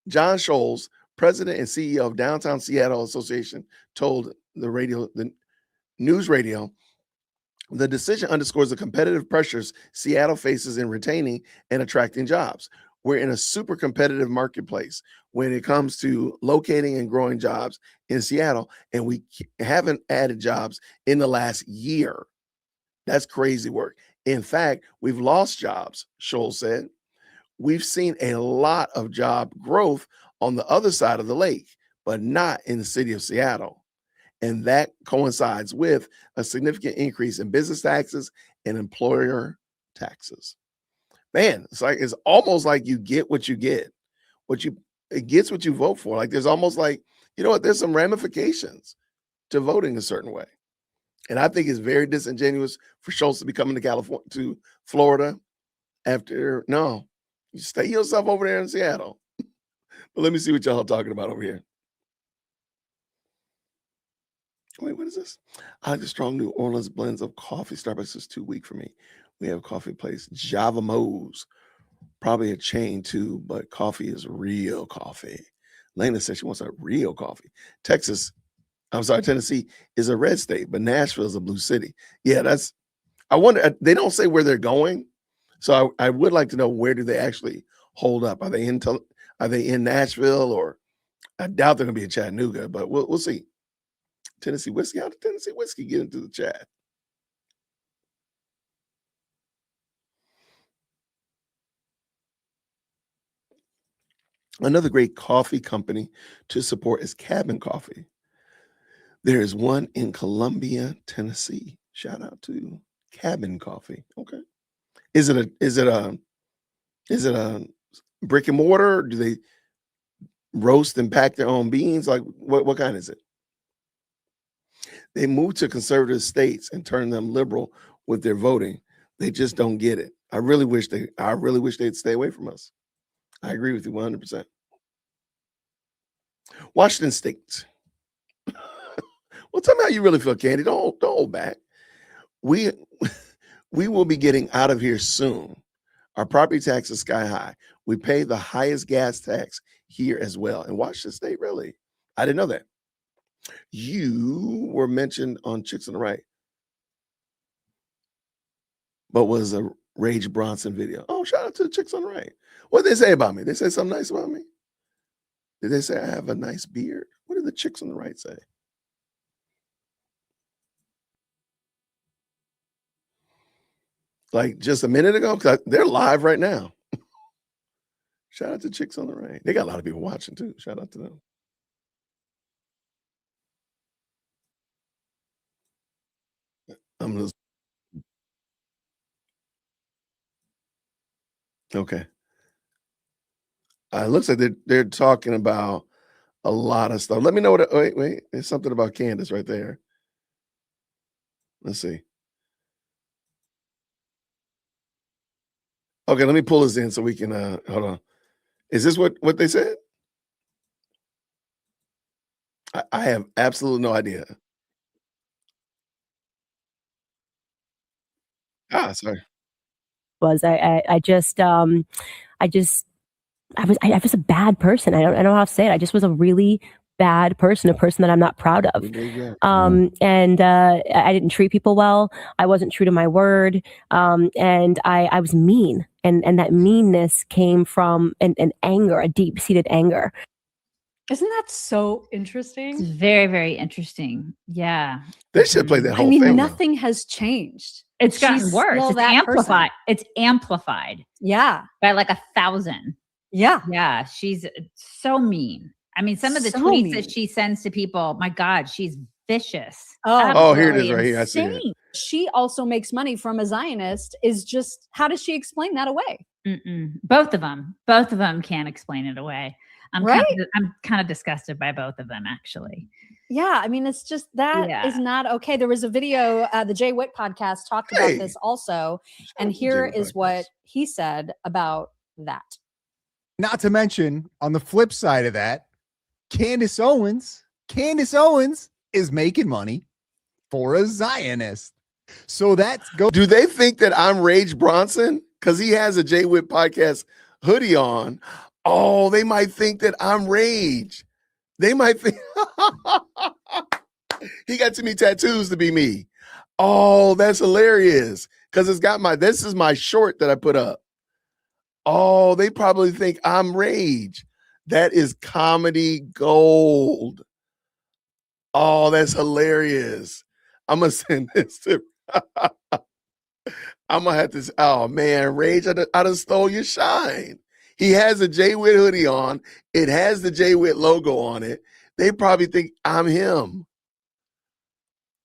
John Scholes, president and CEO of Downtown Seattle Association, told the news radio, the decision underscores the competitive pressures Seattle faces in retaining and attracting jobs. We're in a super competitive marketplace when it comes to locating and growing jobs in Seattle, and we haven't added jobs in the last year. That's crazy work. In fact, we've lost jobs, Scholes said. We've seen a lot of job growth on the other side of the lake, but not in the city of Seattle. And that coincides with a significant increase in business taxes and employer taxes. Man, it's almost like you get what you get. It gets what you vote for. Like there's almost like, you know what, there's some ramifications to voting a certain way. And I think it's very disingenuous for Schultz to be coming to Florida after, no, you stay yourself over there in Seattle. But let me see what y'all are talking about over here. Wait, what is this? I like the strong New Orleans blends of coffee. Starbucks is too weak for me. We have a coffee place, Java Mo's, probably a chain too, but coffee is real coffee. Lena said she wants a real coffee. Tennessee is a red state, but Nashville is a blue city. Yeah, I wonder, they don't say where they're going. So I would like to know, where do they actually hold up? Are they in Nashville, or I doubt they're going to be in Chattanooga, but we'll see. Tennessee whiskey, how did Tennessee whiskey get into the chat? Another great coffee company to support is Cabin Coffee. There is one in Columbia, Tennessee. Shout out to Cabin Coffee. Okay. Is it a brick and mortar? Or do they roast and pack their own beans? Like what kind is it? They moved to conservative states and turned them liberal with their voting. They just don't get it. I really wish they'd stay away from us. I agree with you 100%. Washington State. Well, tell me how you really feel, Candy. Don't hold back. We we will be getting out of here soon. Our property tax is sky high. We pay the highest gas tax here as well in Washington State. Really, I didn't know that. You were mentioned on Chicks on the Right, but was a Rage Bronson video. Oh, shout out to the Chicks on the Right. What did they say about me? They say something nice about me. Did they say I have a nice beard? What did the Chicks on the Right say? Like just a minute ago? 'Cause they're live right now. Shout out to Chicks on the Right. They got a lot of people watching too. Shout out to them. I'm just okay. It looks like they're talking about a lot of stuff. Let me know what. Wait. There's something about Candace right there. Let's see. Okay, let me pull this in so we can. Hold on. Is this what they said? I have absolutely no idea. Sorry. I was a bad person. I don't know how to say it. I just was a really bad person, a person that I'm not proud of. And I didn't treat people well. I wasn't true to my word. And I was mean. And that meanness came from an anger, a deep-seated anger. Isn't that so interesting? It's very, very interesting. Yeah. They should play that whole thing. I mean, though. nothing has changed. It's gotten She's worse. still It's that amplified. person. It's amplified Yeah. by like 1,000. Yeah. Yeah. She's so mean. I mean, some of the So tweets mean. that she sends to people, my God, she's vicious. Oh, here it is Absolutely right here. I see it. insane. She also makes money from a Zionist. Is just how does she explain that away? Both of them can't explain it away. I'm kind of disgusted by both of them, actually. Yeah, I mean, it's just that is not okay. There was a video, the Jay Witt podcast talked about this also, and here is what he said about that. Not to mention, on the flip side of that, Candace Owens is making money for a Zionist. So that's go. Do they think that I'm Rage Bronson? Because he has a Jay Witt podcast hoodie on. Oh, they might think that I'm Rage. They might think he got too many tattoos to be me. Oh, that's hilarious. Because it's got this is my short that I put up. Oh, they probably think I'm Rage. That is comedy gold. Oh, that's hilarious. I'm going to send this to I'm going to have to. Oh, man, Rage, I done stole your shine. He has a Jay Witt hoodie on. It has the Jay Witt logo on it. They probably think I'm him.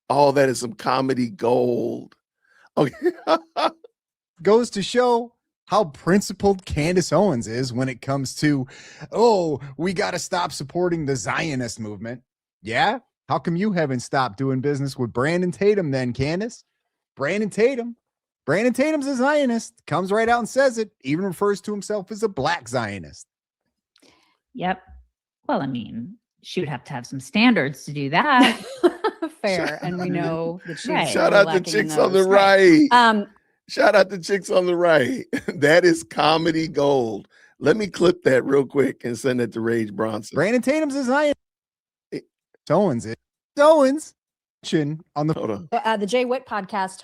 Oh, that is some comedy gold. Okay. Goes to show how principled Candace Owens is when it comes to, we got to stop supporting the Zionist movement. Yeah? How come you haven't stopped doing business with Brandon Tatum then, Candace? Brandon Tatum's a Zionist. Comes right out and says it. Even refers to himself as a black Zionist. Yep. Well, I mean, she would have to have some standards to do that. Fair. And we know that she's Shout out to Chicks on the Right. Shout out to Chicks on the Right. That is comedy gold. Let me clip that real quick and send it to Rage Bronson. Brandon Tatum's a Zionist. Owens. On the hold on. The Jay Witt podcast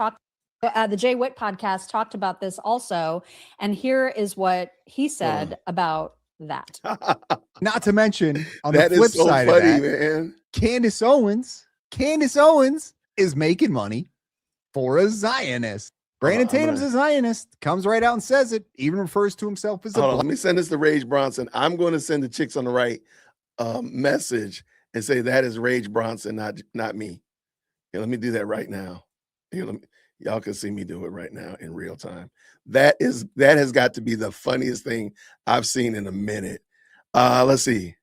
talked about this also, and here is what he said about that. Not to mention, on that the flip is so side funny, of that, man. Candace Owens is making money for a Zionist. Brandon Tatum's a Zionist. Comes right out and says it. Even refers to himself as a black. Let me send this to Rage Bronson. I'm going to send the Chicks on the Right message and say that is Rage Bronson, not me. Here, let me do that right now. Here, y'all can see me do it right now in real time. That has got to be the funniest thing I've seen in a minute. Let's see.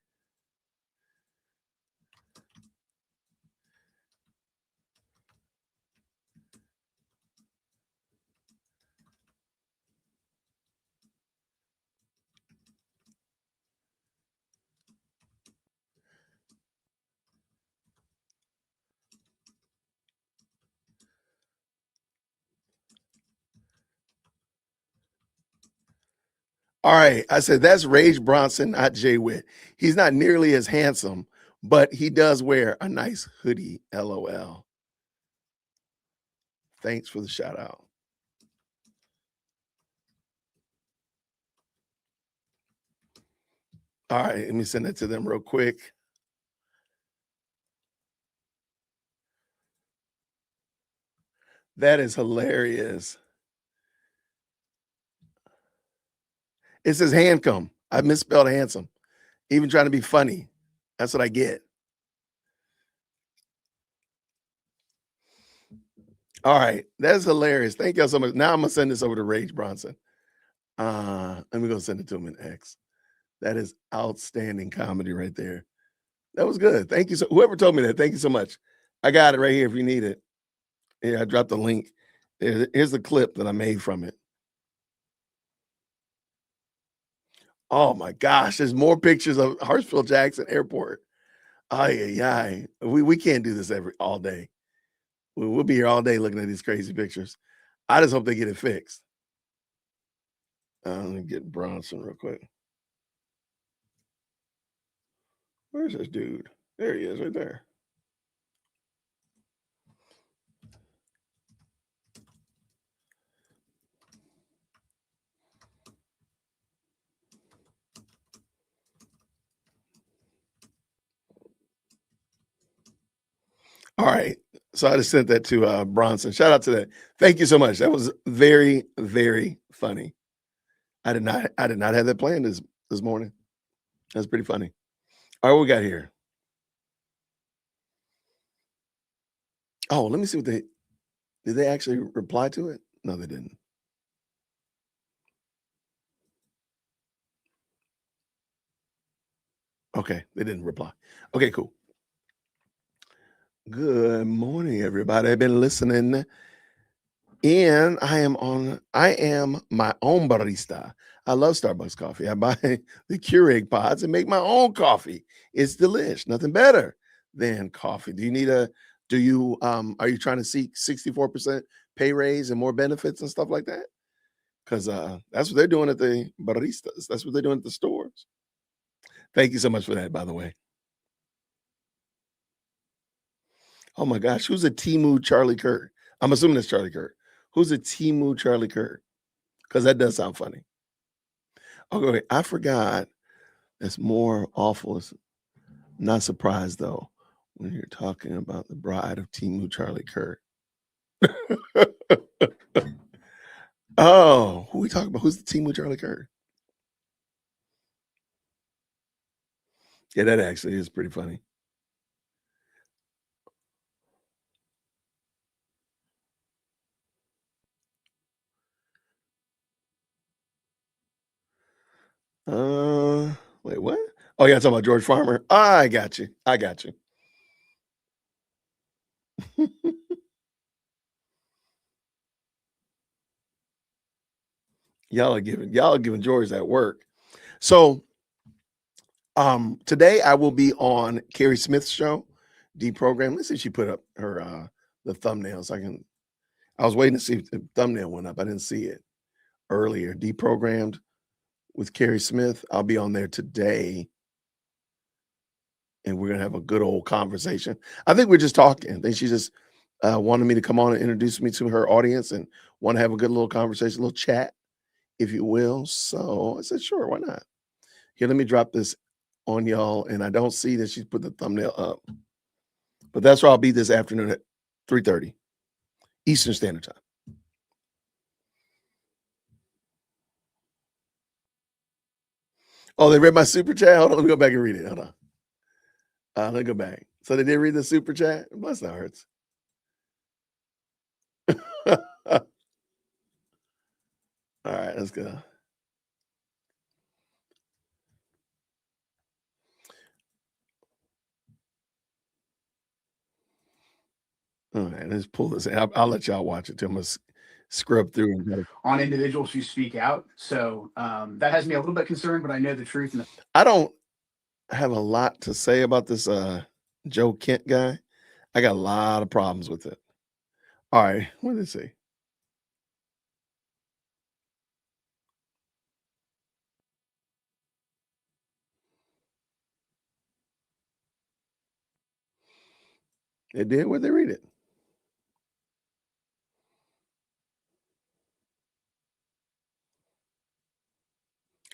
All right. I said, that's Rage Bronson, not Jay Witt. He's not nearly as handsome, but he does wear a nice hoodie. LOL. Thanks for the shout out. All right. Let me send it to them real quick. That is hilarious. It says Hancom. I misspelled handsome. Even trying to be funny. That's what I get. All right. That's hilarious. Thank y'all so much. Now I'm going to send this over to Rage Bronson. Let me go send it to him in X. That is outstanding comedy right there. That was good. Thank you. So whoever told me that, thank you so much. I got it right here if you need it. Yeah, I dropped the link. Here's the clip that I made from it. Oh my gosh, there's more pictures of Hartsfield Jackson Airport. Ay. We can't do this all day. We'll be here all day looking at these crazy pictures. I just hope they get it fixed. Let me get Bronson real quick. Where's this dude? There he is right there. All right. So I just sent that to Bronson. Shout out to that. Thank you so much. That was very, very funny. I did not have that planned this morning. That's pretty funny. All right, what we got here? Oh, let me see what did they actually reply to it? No, they didn't. Okay, they didn't reply. Okay, cool. Good morning, everybody. I've been listening. And I am my own barista. I love Starbucks coffee. I buy the Keurig pods and make my own coffee. It's delish. Nothing better than coffee. Are you trying to seek 64% pay raise and more benefits and stuff like that? Because that's what they're doing at the baristas. That's what they're doing at the stores. Thank you so much for that, by the way. Oh my gosh, who's a Temu Charlie Kirk? I'm assuming it's Charlie Kirk. Who's a Temu Charlie Kirk? Because that does sound funny. Okay, I forgot. That's more awful. I'm not surprised though when you're talking about the bride of Temu Charlie Kirk. Oh, who we talking about? Who's the Temu Charlie Kirk? Yeah, that actually is pretty funny. Wait, what? Oh, yeah, talking about George Farmer. I got you. Y'all are giving George that work. So today I will be on Carrie Smith's show, Deprogram. Let's see if she put up her the thumbnails. I was waiting to see if the thumbnail went up. I didn't see it earlier. Deprogrammed with Carrie Smith. I'll be on there today. And we're gonna have a good old conversation. I think we're just talking. I think she just wanted me to come on and introduce me to her audience and want to have a good little conversation, a little chat, if you will. So I said, sure, why not? Here, let me drop this on y'all. And I don't see that she's put the thumbnail up. But that's where I'll be this afternoon at 3:30 Eastern Standard Time. Oh, they read my super chat? Hold on, let me go back and read it. Hold on. Let me go back. So they did read the super chat? Bless their hearts. All right, let's go. All right, let's pull this. I'll let y'all watch it too. I'm gonna scrub through on individuals who speak out. So that has me a little bit concerned, but I know the truth. I don't have a lot to say about this Joe Kent guy. I got a lot of problems with it. All right, what did it say? It did? Where'd they read it?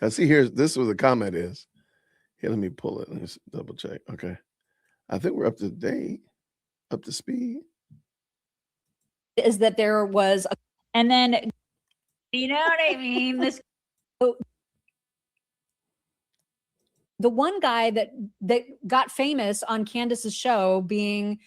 I see here, this is what the comment is. Here, let me pull it. Let me double check. Okay. I think we're up to date, up to speed. Is that there was a, and then, you know what I mean? This the one guy that got famous on Candace's show being,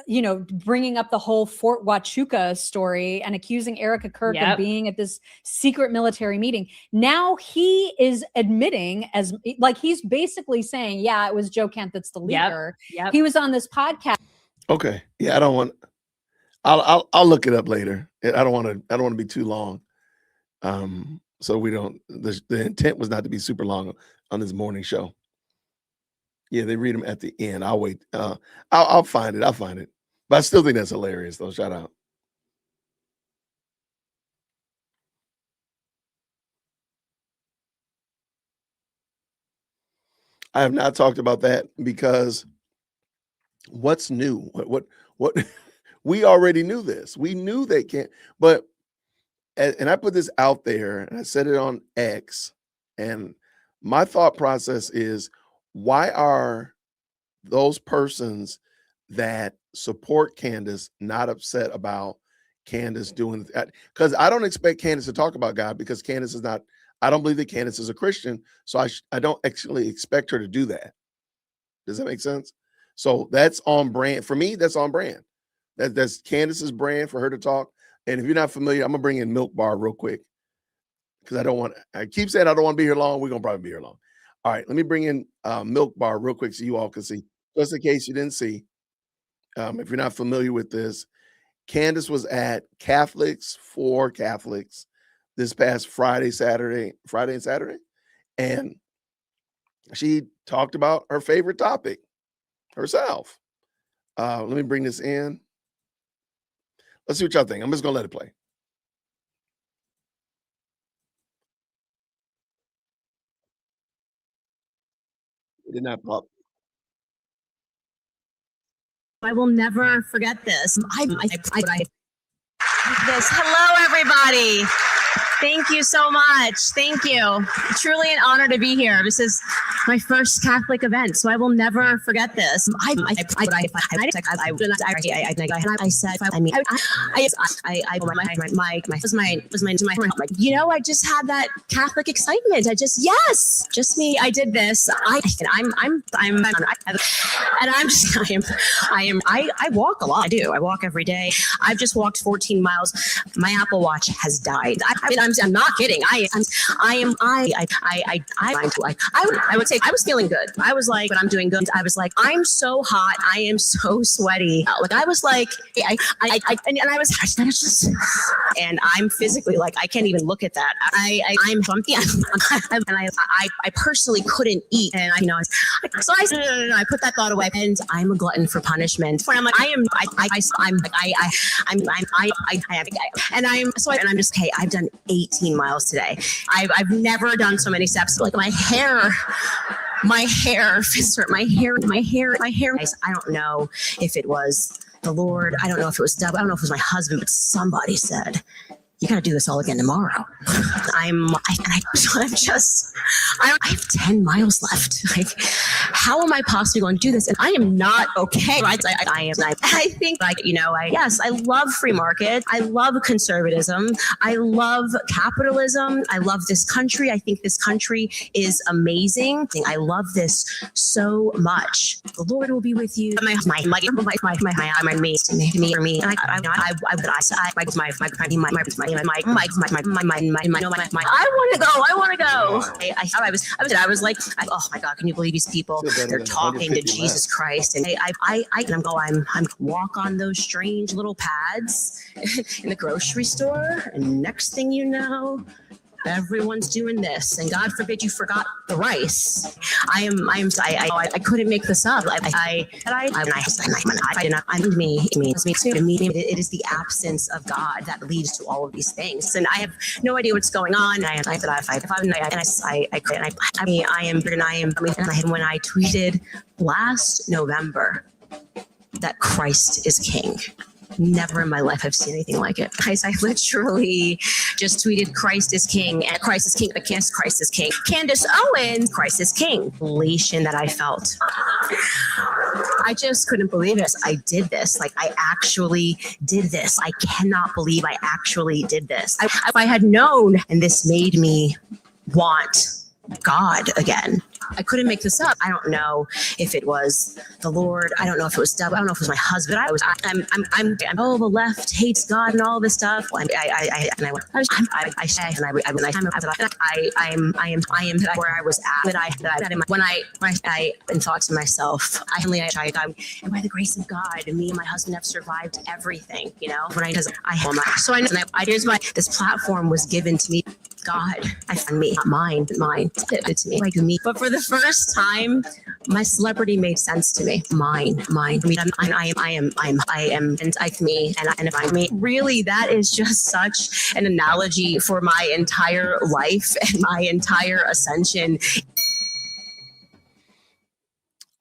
you know, bringing up the whole Fort Huachuca story and accusing Erica Kirk of being at this secret military meeting. Now he is admitting, as like, he's basically saying, yeah, it was Joe Kent that's the leaker. He was on this podcast. Okay. Yeah, I don't want. I'll look it up later. I don't want to be too long. So we don't. The intent was not to be super long on this morning show. Yeah, they read them at the end. I'll wait. I'll find it. I'll find it. But I still think that's hilarious, though. Shout out. I have not talked about that because what's new? What we already knew this. We knew they can't. But and I put this out there and I said it on X. And my thought process is, why are those persons that support Candace not upset about Candace doing that? Because I don't expect Candace to talk about God, because Candace is not, I don't believe that Candace is a Christian. So I don't actually expect her to do that. Does that make sense? So that's on brand. For me, that's on brand. That's Candace's brand for her to talk. And if you're not familiar, I'm going to bring in Milk Bar real quick, because I keep saying I don't want to be here long. We're going to probably be here long. All right, let me bring in Milk Bar real quick so you all can see, just in case you didn't see. If you're not familiar with this, Candace was at Catholics for Catholics this past Friday and Saturday. And she talked about her favorite topic herself. Let me bring this in. Let's see what y'all think. I'm just going to let it play. It did not pop. I will never forget this. Hello, everybody. Thank you so much. Thank you. Truly an honor to be here. This is my first Catholic event, so I will never forget this. You know, I just had that Catholic excitement. Just me. I did this. I walk a lot. I do. I walk every day. I've just walked 14 miles. My Apple Watch has died. I'm not kidding. I would say I was feeling good. I was like, but I'm doing good. I was like, I'm so hot. I am so sweaty. Like I was like, and I'm physically like, I can't even look at that. I'm bumpy. I personally couldn't eat. And I put that thought away, and I'm a glutton for punishment. I'm like, I'm just, okay, I've done 18 miles today. I've never done so many steps. Like my hair. I don't know if it was the Lord. I don't know if it was Deb. I don't know if it was my husband, but somebody said, you got to do this all again tomorrow. I have 10 miles left. Like, how am I possibly going to do this? And I am not okay. I think, like, you know, I love free market. I love conservatism. I love capitalism. I love this country. I think this country is amazing. I love this so much. The Lord will be with you. I want to go. I was like, oh my God, can you believe these people? They're talking to Jesus Christ. And I'm walk on those strange little pads in the grocery store. And next thing you know, everyone's doing this, and God forbid you forgot the rice. I couldn't make this up. It is the absence of God that leads to all of these things, and I have no idea what's going on. When I tweeted last November, that Christ is king. Never in my life have seen anything like it. I literally just tweeted Christ is king and Christ is king against Christ is king. Candace Owens, Christ is king. Elation that I felt. I just couldn't believe it. I did this. Like, I actually did this. I cannot believe I actually did this. If I had known, and this made me want God again. I couldn't make this up. I don't know if it was the Lord. I don't know if it was devil. I don't know if it was my husband. Oh, the left hates God and all this stuff. I am where I was at. When I thought to myself, am by the grace of God, and me and my husband have survived everything. You know, here's why this platform was given to me. God, I found me, not mine, it's me, like me. But for the first time, my celebrity made sense to me. Mine. I mean, I am, and I me, and if I'm me, really, that is just such an analogy for my entire life and my entire ascension.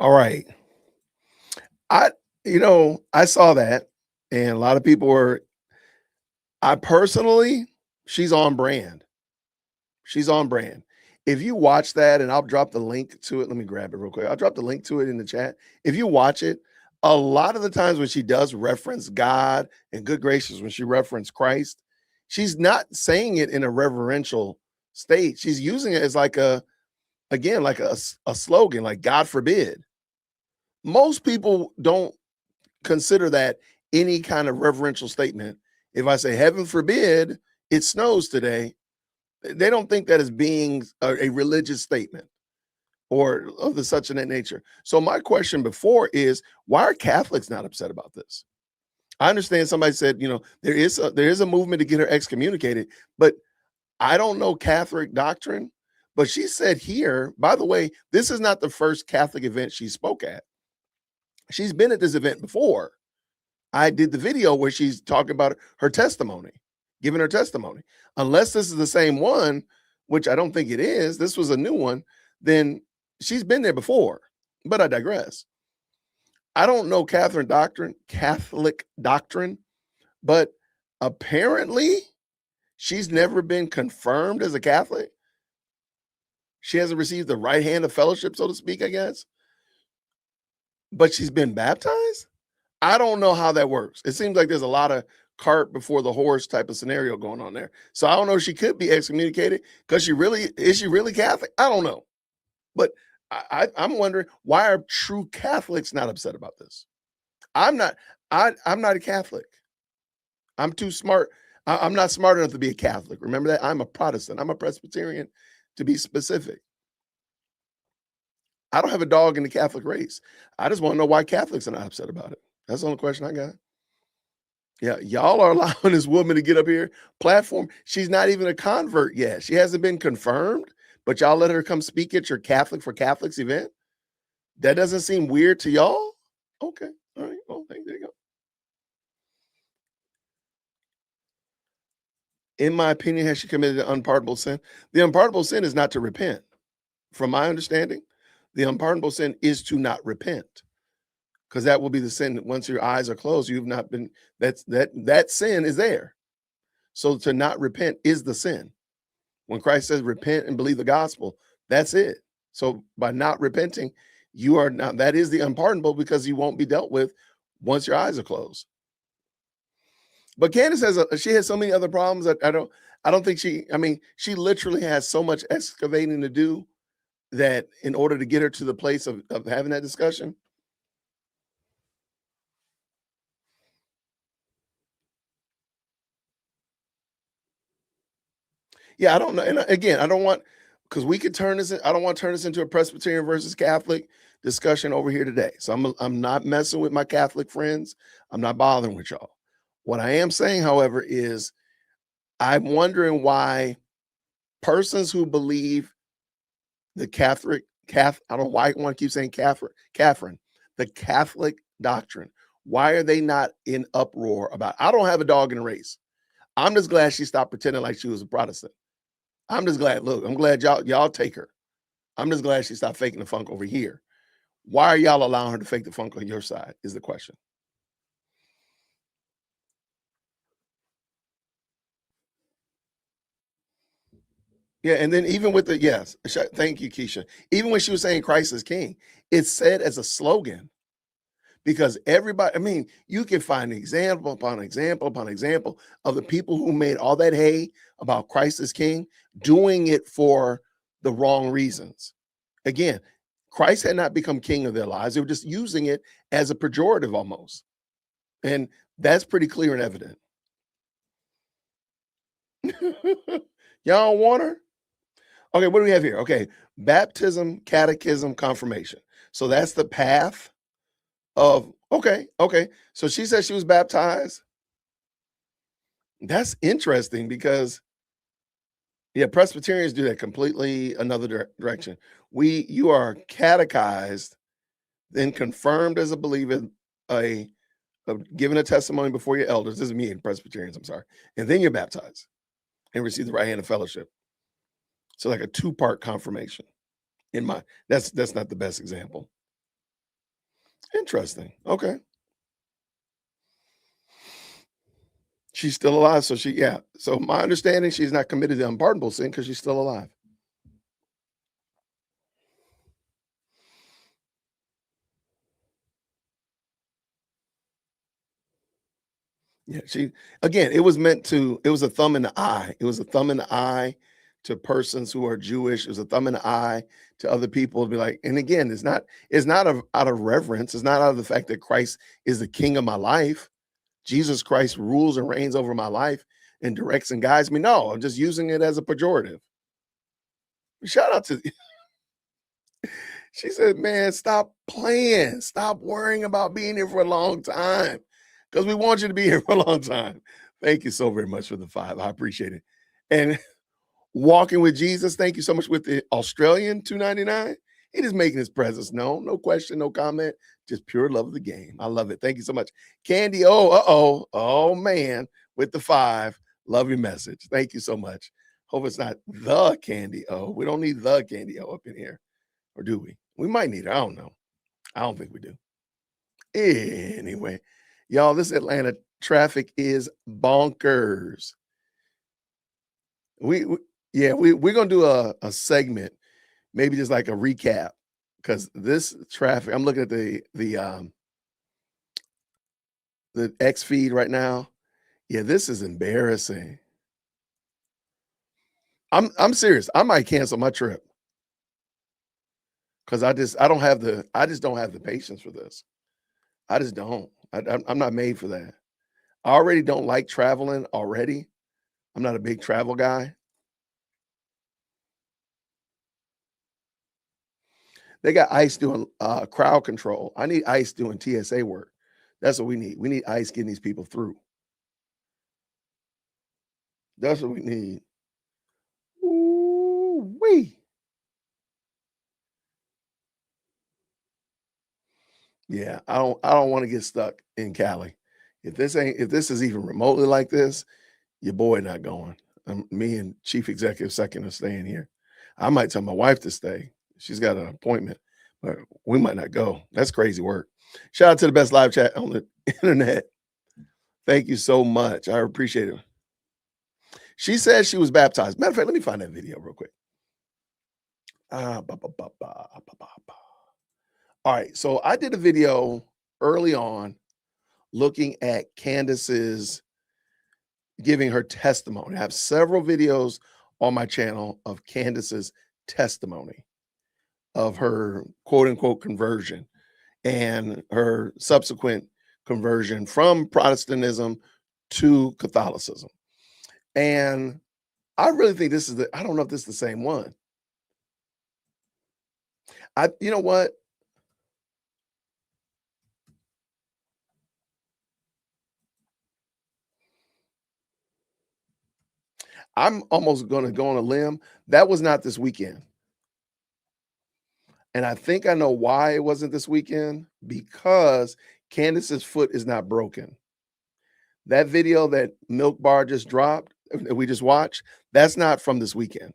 All right, I saw that, and a lot of people were. I personally, she's on brand. She's on brand. If you watch that, and I'll drop the link to it. Let me grab it real quick. I'll drop the link to it in the chat. If you watch it, a lot of the times when she does reference God and good gracious, when she references Christ, she's not saying it in a reverential state. She's using it as like a slogan, like God forbid. Most people don't consider that any kind of reverential statement. If I say heaven forbid it snows today, they don't think that as being a religious statement or of the such and that nature. So my question before is, why are Catholics not upset about this? I understand somebody said, there is a movement to get her excommunicated, but I don't know Catholic doctrine. But she said here, by the way, this is not the first Catholic event she spoke at. She's been at this event before. I did the video where she's talking about her testimony, giving her testimony. Unless this is the same one, which I don't think it is, this was a new one, then she's been there before. But I digress. I don't know Catholic doctrine, but apparently she's never been confirmed as a Catholic. She hasn't received the right hand of fellowship, so to speak, I guess. But she's been baptized? I don't know how that works. It seems like there's a lot of cart before the horse type of scenario going on there. So I don't know if she could be excommunicated because is she really Catholic? I don't know. But I'm wondering, why are true Catholics not upset about this? I'm not a Catholic. I'm too smart. I'm not smart enough to be a Catholic. Remember that? I'm a Protestant. I'm a Presbyterian, to be specific. I don't have a dog in the Catholic race. I just want to know why Catholics are not upset about it. That's the only question I got. Yeah, y'all are allowing this woman to get up here, platform. She's not even a convert yet. She hasn't been confirmed, but y'all let her come speak at your Catholic for Catholics event? That doesn't seem weird to y'all? Okay, all right, well, there you go. In my opinion, has she committed an unpardonable sin? The unpardonable sin is not to repent. From my understanding, the unpardonable sin is to not repent. Because that will be the sin that once your eyes are closed, you've not been, that sin is there. So to not repent is the sin. When Christ says repent and believe the gospel, that's it. So by not repenting, you are not, that is the unpardonable, because you won't be dealt with once your eyes are closed. But Candace she has so many other problems that I don't think she literally has so much excavating to do that in order to get her to the place of having that discussion. Yeah, I don't know. And again, I don't want, because we could turn this, I don't want to turn this into a Presbyterian versus Catholic discussion over here today. So I'm not messing with my Catholic friends. I'm not bothering with y'all. What I am saying, however, is I'm wondering why persons who believe the I don't know why I want to keep saying Catherine, the Catholic doctrine, why are they not in uproar about, I don't have a dog in the race. I'm just glad she stopped pretending like she was a Protestant. I'm just glad, look, I'm glad y'all take her. I'm just glad she stopped faking the funk over here. Why are y'all allowing her to fake the funk on your side is the question. Yeah, and then even with the, yes, thank you, Keisha. Even when she was saying Christ is King, it's said as a slogan because everybody, I mean, you can find example upon example upon example of the people who made all that hay about Christ is King doing it for the wrong reasons. Again, Christ had not become king of their lives. They were just using it as a pejorative almost. And that's pretty clear and evident. Y'all want her? Okay, what do we have here? Okay, baptism, catechism, confirmation. So that's the path of, okay. So she said she was baptized. That's interesting because, yeah, Presbyterians do that completely another direction. You are catechized, then confirmed as a believer, given a testimony before your elders. This is me and Presbyterians, I'm sorry. And then you're baptized and receive the right hand of fellowship. So like a two-part confirmation. That's not the best example. Interesting. Okay. She's still alive. So so my understanding, she's not committed to unpardonable sin because she's still alive. Yeah, it was a thumb in the eye. It was a thumb in the eye to persons who are Jewish. It was a thumb in the eye to other people to be like, and again, it's not out of reverence. It's not out of the fact that Christ is the king of my life. Jesus Christ rules and reigns over my life and directs and guides me. No, I'm just using it as a pejorative. Shout out to she said, man, stop playing. Stop worrying about being here for a long time because we want you to be here for a long time. Thank you so very much for the 5. I appreciate it. And walking with Jesus, thank you so much with the Australian $2.99. He is making his presence known. No question, no comment. Just pure love of the game. I love it. Thank you so much. Candy, oh man, with the 5. Love your message. Thank you so much. Hope it's not the Candy O. We don't need the Candy O up in here. Or do we? We might need it. I don't know. I don't think we do. Anyway, y'all, this Atlanta traffic is bonkers. We're gonna do a segment, maybe just like a recap, because this traffic. I'm looking at the X feed right now. Yeah, this is embarrassing. I'm serious. I might cancel my trip because I just don't have the patience for this. I just don't. I'm not made for that. I already don't like traveling already. I'm not a big travel guy. They got ICE doing crowd control. I need ICE doing TSA work. That's what we need. We need ICE getting these people through. That's what we need. Ooh-wee. Yeah, I don't want to get stuck in Cali. If this is even remotely like this, your boy not going. Me and Chief Executive Second are staying here. I might tell my wife to stay. She's got an appointment, but we might not go. That's crazy work. Shout out to the best live chat on the internet. Thank you so much. I appreciate it. She said she was baptized. Matter of fact, let me find that video real quick. All right, so I did a video early on looking at Candace's giving her testimony. I have several videos on my channel of Candace's testimony of her quote unquote conversion and her subsequent conversion from Protestantism to Catholicism. And I really think I don't know if this is the same one. You know what? I'm almost going to go on a limb. That was not this weekend. And I think I know why it wasn't this weekend, because Candace's foot is not broken. That video that Milk Bar just dropped, that we just watched, that's not from this weekend.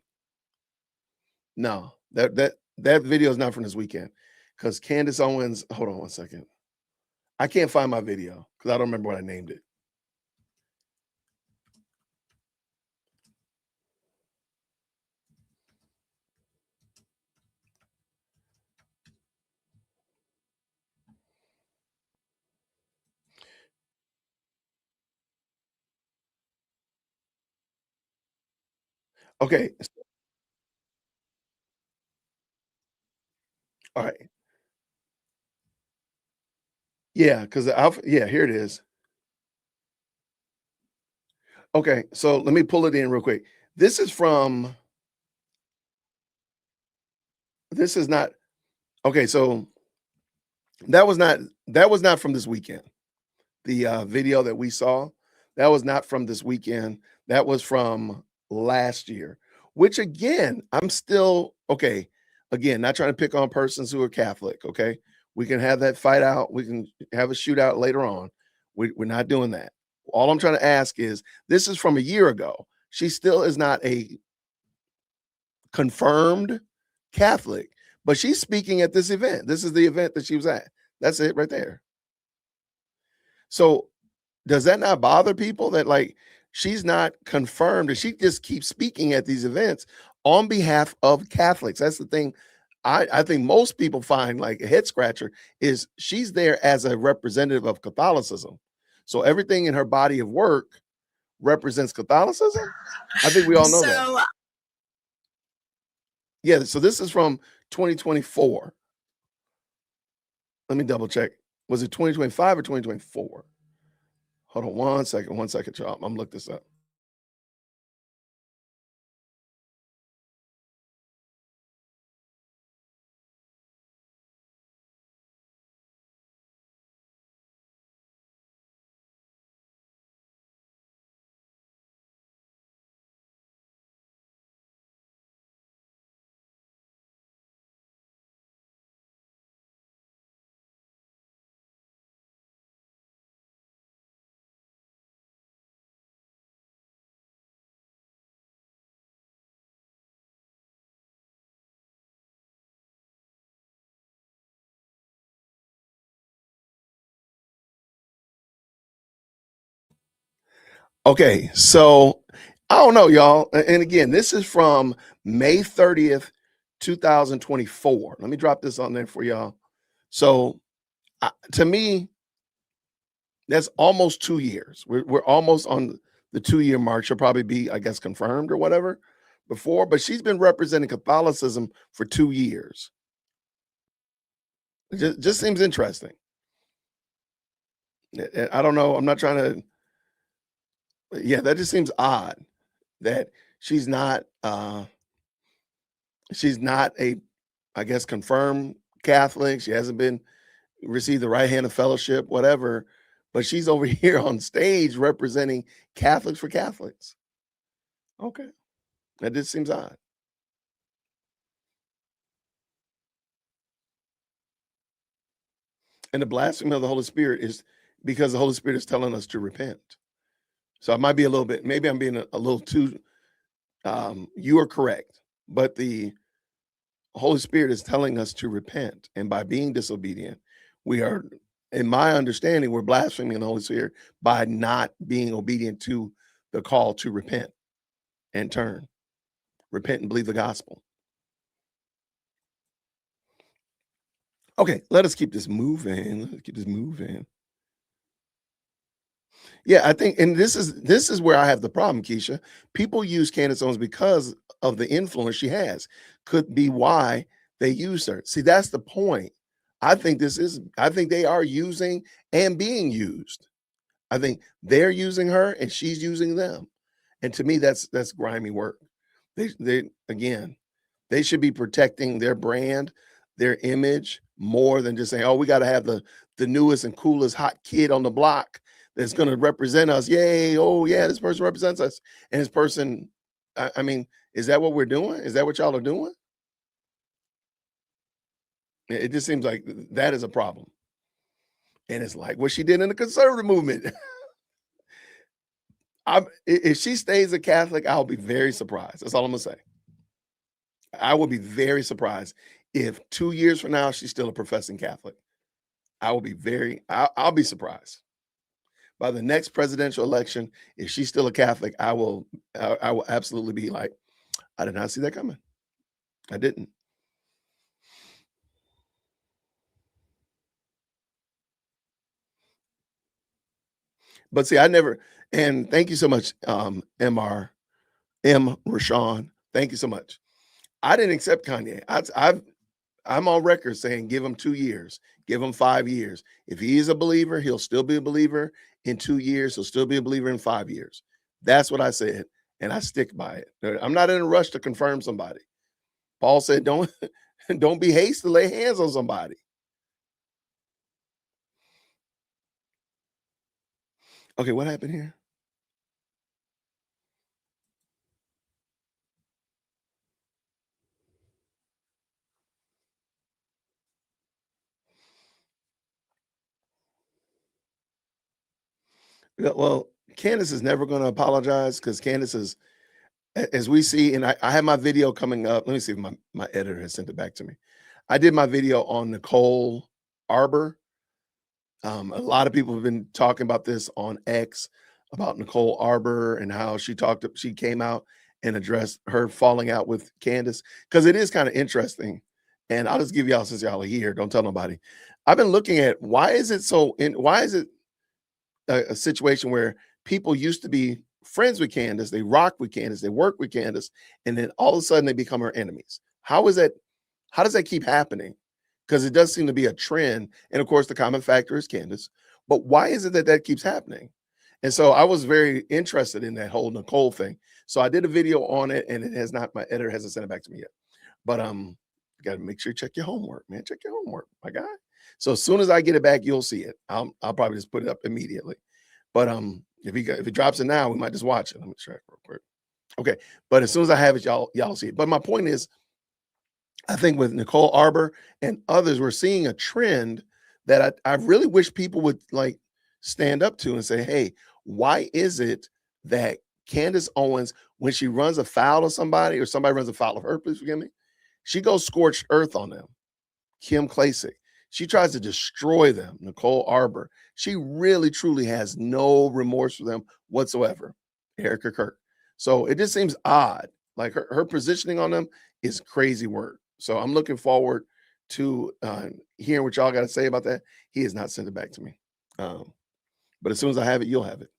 No, that video is not from this weekend. because Candace Owens, hold on one second. I can't find my video because I don't remember what I named it. Okay. All right. Yeah, because yeah, here it is. Okay, so let me pull it in real quick. This is from this is not okay, so that was not from this weekend. The video that we saw, that was not from this weekend. That was from last year, which again, I'm still okay. Again, not trying to pick on persons who are Catholic. Okay, we can have that fight out. We can have a shootout later on. We're not doing that. All I'm trying to ask is this is from a year ago. She still is not a confirmed Catholic, but she's speaking at this event. This is the event that she was at. That's it right there. So does that not bother people that like she's not confirmed and she just keeps speaking at these events on behalf of Catholics? That's the thing. I think most people find like a head scratcher is she's there as a representative of Catholicism. So everything in her body of work represents Catholicism. I think we all know that. Yeah, so this is from 2024. Let me double check. Was it 2025 or 2024? Hold on one second, y'all. I'm gonna look this up. Okay, so I don't know, y'all. And again, this is from May 30th, 2024. Let me drop this on there for y'all. So to me, that's almost 2 years. We're almost on the 2-year mark. She'll probably be, I guess, confirmed or whatever before, but she's been representing Catholicism for 2 years. It just seems interesting. I don't know. I'm not trying to. Yeah, that just seems odd that she's not a, I guess, confirmed Catholic. She hasn't been received the right hand of fellowship, whatever, but she's over here on stage representing Catholics for Catholics. Okay, that just seems odd. And the blasphemy of the Holy Spirit is because the Holy Spirit is telling us to repent. So I might be a little bit, maybe I'm being a little too, you are correct, but the Holy Spirit is telling us to repent. And by being disobedient, we are, in my understanding, we're blaspheming the Holy Spirit by not being obedient to the call to repent and turn. Repent and believe the gospel. Okay, let us keep this moving. Let's keep this moving. Yeah, I think, and this is where I have the problem, Keisha. People use Candace Owens because of the influence she has. Could be why they use her. See, that's the point. I think they are using and being used. I think they're using her and she's using them. And to me, that's grimy work. They again, they should be protecting their brand, their image more than just saying, oh, we got to have the newest and coolest hot kid on the block that's going to represent us. Yay. Oh, yeah, this person represents us. And this person, I mean, is that what we're doing? Is that what y'all are doing? It just seems like that is a problem. And it's like what she did in the conservative movement. If she stays a Catholic, I'll be very surprised. That's all I'm going to say. I will be very surprised if 2 years from now she's still a professing Catholic. I will be I'll be surprised. By the next presidential election, if she's still a Catholic, I will absolutely be like, I did not see that coming. I didn't. But see, I never, and thank you so much, MR, M. Rashawn. Thank you so much. I didn't accept Kanye. I'm on record saying give him 2 years, give him 5 years. If he is a believer, he'll still be a believer in 2 years. He'll still be a believer in 5 years. That's what I said, and I stick by it. I'm not in a rush to confirm somebody. Paul said, don't be hasty to lay hands on somebody. Okay, what happened here? Yeah, well, Candace is never going to apologize because Candace is, as we see, and I have my video coming up. Let me see if my editor has sent it back to me. I did my video on Nicole Arbor. A lot of people have been talking about this on X about Nicole Arbor and how she came out and addressed her falling out with Candace, because it is kind of interesting. And I'll just give y'all, since y'all are here, don't tell nobody. I've been looking at why is it a situation where people used to be friends with Candace, they rock with Candace, they work with Candace, and then all of a sudden they become her enemies. How does that keep happening? Because it does seem to be a trend. And of course, the common factor is Candace. But why is it that keeps happening? And so I was very interested in that whole Nicole thing. So I did a video on it, and it has not, my editor hasn't sent it back to me yet. But you got to make sure you check your homework, man. Check your homework, my guy. So as soon as I get it back, you'll see it. I'll probably just put it up immediately. But if he drops it now, we might just watch it. Let me check real quick. Okay. But as soon as I have it, y'all see it. But my point is, I think with Nicole Arbor and others, we're seeing a trend that I really wish people would like stand up to and say, hey, why is it that Candace Owens, when she runs afoul of somebody or somebody runs afoul of her, please forgive me, she goes scorched earth on them. Kim Klacik, she tries to destroy them. Nicole Arbor, she really truly has no remorse for them whatsoever. Erica Kirk. So it just seems odd. Like her positioning on them is crazy work. So I'm looking forward to hearing what y'all got to say about that. He has not sent it back to me. But as soon as I have it, you'll have it.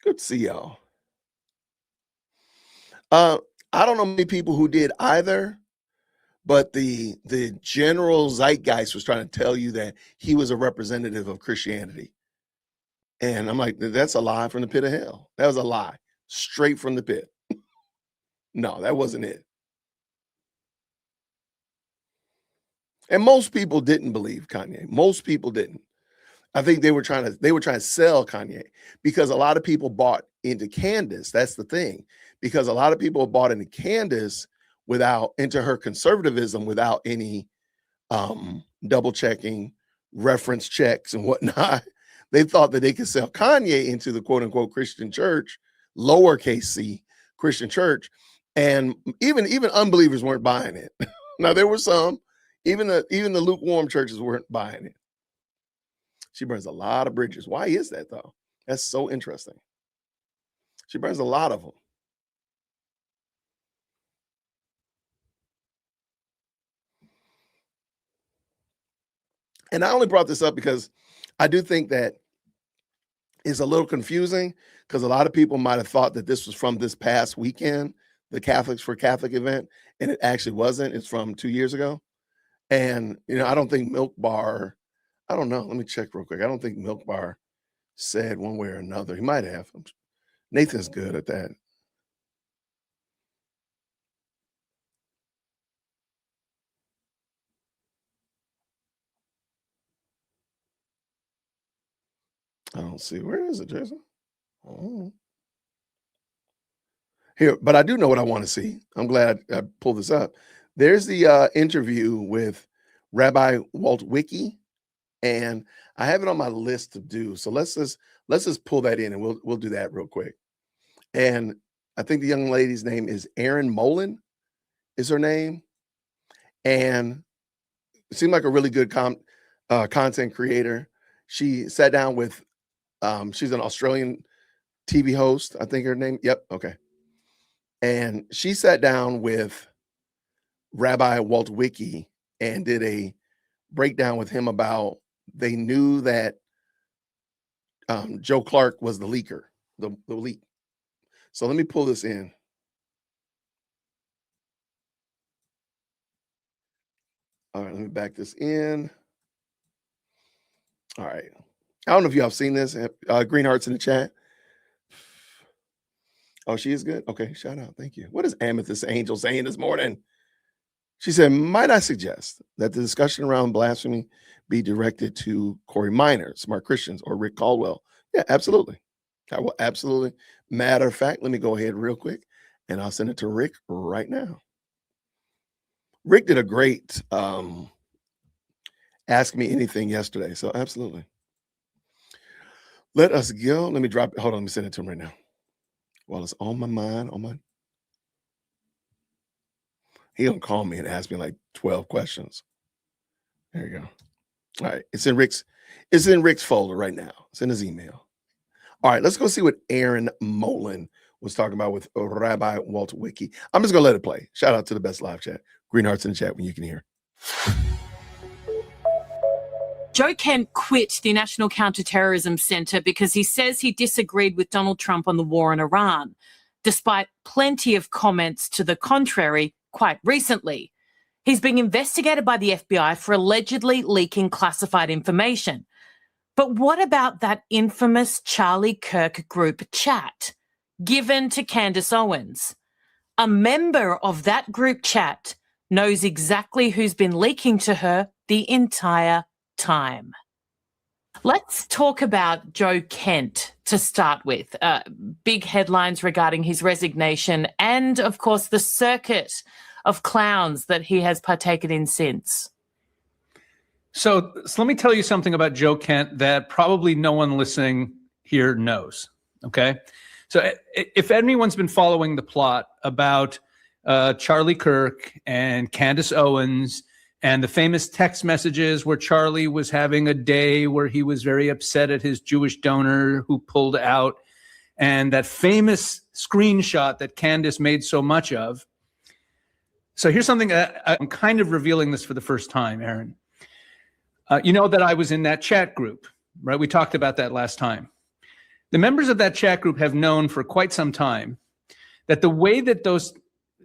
Good to see y'all. I don't know many people who did either, but the general zeitgeist was trying to tell you that he was a representative of Christianity. And I'm like, that's a lie from the pit of hell. That was a lie straight from the pit. No, that wasn't it. And most people didn't believe Kanye. Most people didn't. I think they were trying to sell Kanye because a lot of people bought into Candace. That's the thing. Because a lot of people bought into Candace into her conservatism without any double checking, reference checks and whatnot. They thought that they could sell Kanye into the quote unquote Christian church, lowercase c Christian church. And even unbelievers weren't buying it. Now there were some, even the lukewarm churches weren't buying it. She burns a lot of bridges. Why is that though? That's so interesting. She burns a lot of them. And I only brought this up because I do think that it's a little confusing because a lot of people might have thought that this was from this past weekend, the Catholics for Catholic event, and it actually wasn't. It's from 2 years ago. And, I don't think Milk Bar, I don't know. Let me check real quick. I don't think Milk Bar said one way or another. He might have. Nathan's good at that. I don't see. Where is it, Jason? Oh. Here, but I do know what I want to see. I'm glad I pulled this up. There's the interview with Rabbi Walt Wicke, and I have it on my list to do. So let's just pull that in, and we'll do that real quick. And I think the young lady's name is Erin Molan. is her name, and it seemed like a really good content creator. She sat down with, she's an Australian TV host, I think her name. Yep. Okay. And she sat down with Rabbi Walt Wicke and did a breakdown with him about they knew that Joe Clark was the leaker, the leak. So let me pull this in. All right, let me back this in. All right. I don't know if you have seen this. Green Hearts in the chat. Oh, she is good? Okay, shout out. Thank you. What is Amethyst Angel saying this morning? She said, might I suggest that the discussion around blasphemy be directed to Corey Minor, Smart Christians, or Rick Caldwell? Yeah, absolutely. I will absolutely. Matter of fact, let me go ahead real quick, and I'll send it to Rick right now. Rick did a great Ask Me Anything yesterday, so absolutely. Let us go. Let me drop it. Hold on, let me send it to him right now. While it's on my mind, he gonna call me and ask me like 12 questions. There you go. All right, it's in Rick's folder right now. It's in his email. All right, let's go see what Aaron Molin was talking about with Rabbi Walt Wicke. I'm just gonna let it play. Shout out to the best live chat. Green Hearts in the chat when you can hear. Joe Kent quit the National Counterterrorism Center because he says he disagreed with Donald Trump on the war in Iran, despite plenty of comments to the contrary quite recently. He's being investigated by the FBI for allegedly leaking classified information. But what about that infamous Charlie Kirk group chat given to Candace Owens? A member of that group chat knows exactly who's been leaking to her the entire time. Let's talk about Joe Kent to start with. Big headlines regarding his resignation and, of course, the circuit of clowns that he has partaken in since. So let me tell you something about Joe Kent that probably no one listening here knows, okay? So if anyone's been following the plot about Charlie Kirk and Candace Owens and the famous text messages where Charlie was having a day where he was very upset at his Jewish donor who pulled out, and that famous screenshot that Candace made so much of. So here's something that I'm kind of revealing this for the first time, Aaron. You know that I was in that chat group, right? We talked about that last time. The members of that chat group have known for quite some time that the way that those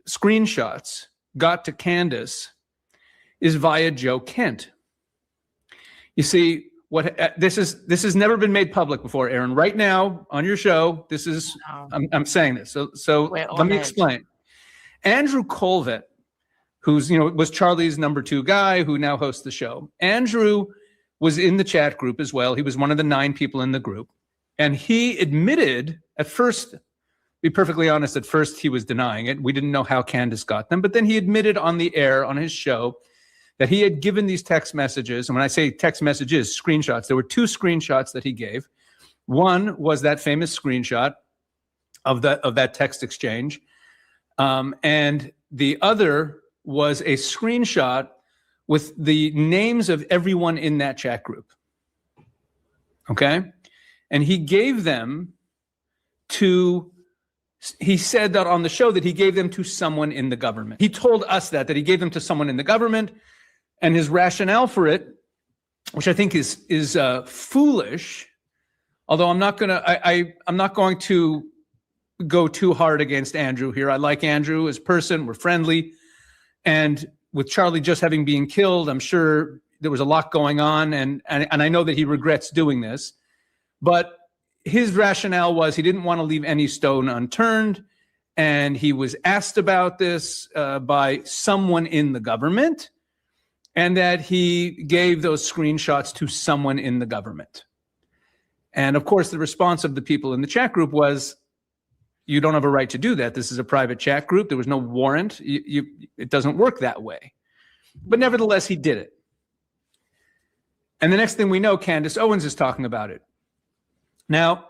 screenshots got to Candace is via Joe Kent. You see, this has never been made public before, Aaron. Right now on your show, this is I'm saying this. So let me explain. Andrew Colvett, who's was Charlie's number 2 guy, who now hosts the show. Andrew was in the chat group as well. He was one of the 9 people in the group, and he admitted at first. Be perfectly honest, at first he was denying it. We didn't know how Candace got them, but then he admitted on the air on his show that he had given these text messages. And when I say text messages, screenshots, there were 2 screenshots that he gave. One was that famous screenshot of that text exchange. And the other was a screenshot with the names of everyone in that chat group. Okay? And he gave them to, he said that on the show that he gave them to someone in the government. He told us that he gave them to someone in the government, and his rationale for it, which I think is foolish, although I'm not going to go too hard against Andrew here. I like Andrew as a person. We're friendly. And with Charlie just having been killed, I'm sure there was a lot going on, and I know that he regrets doing this. But his rationale was he didn't want to leave any stone unturned, and he was asked about this by someone in the government, and that he gave those screenshots to someone in the government. And of course, the response of the people in the chat group was, you don't have a right to do that. This is a private chat group. There was no warrant. It doesn't work that way. But nevertheless, he did it. And the next thing we know, Candace Owens is talking about it. Now,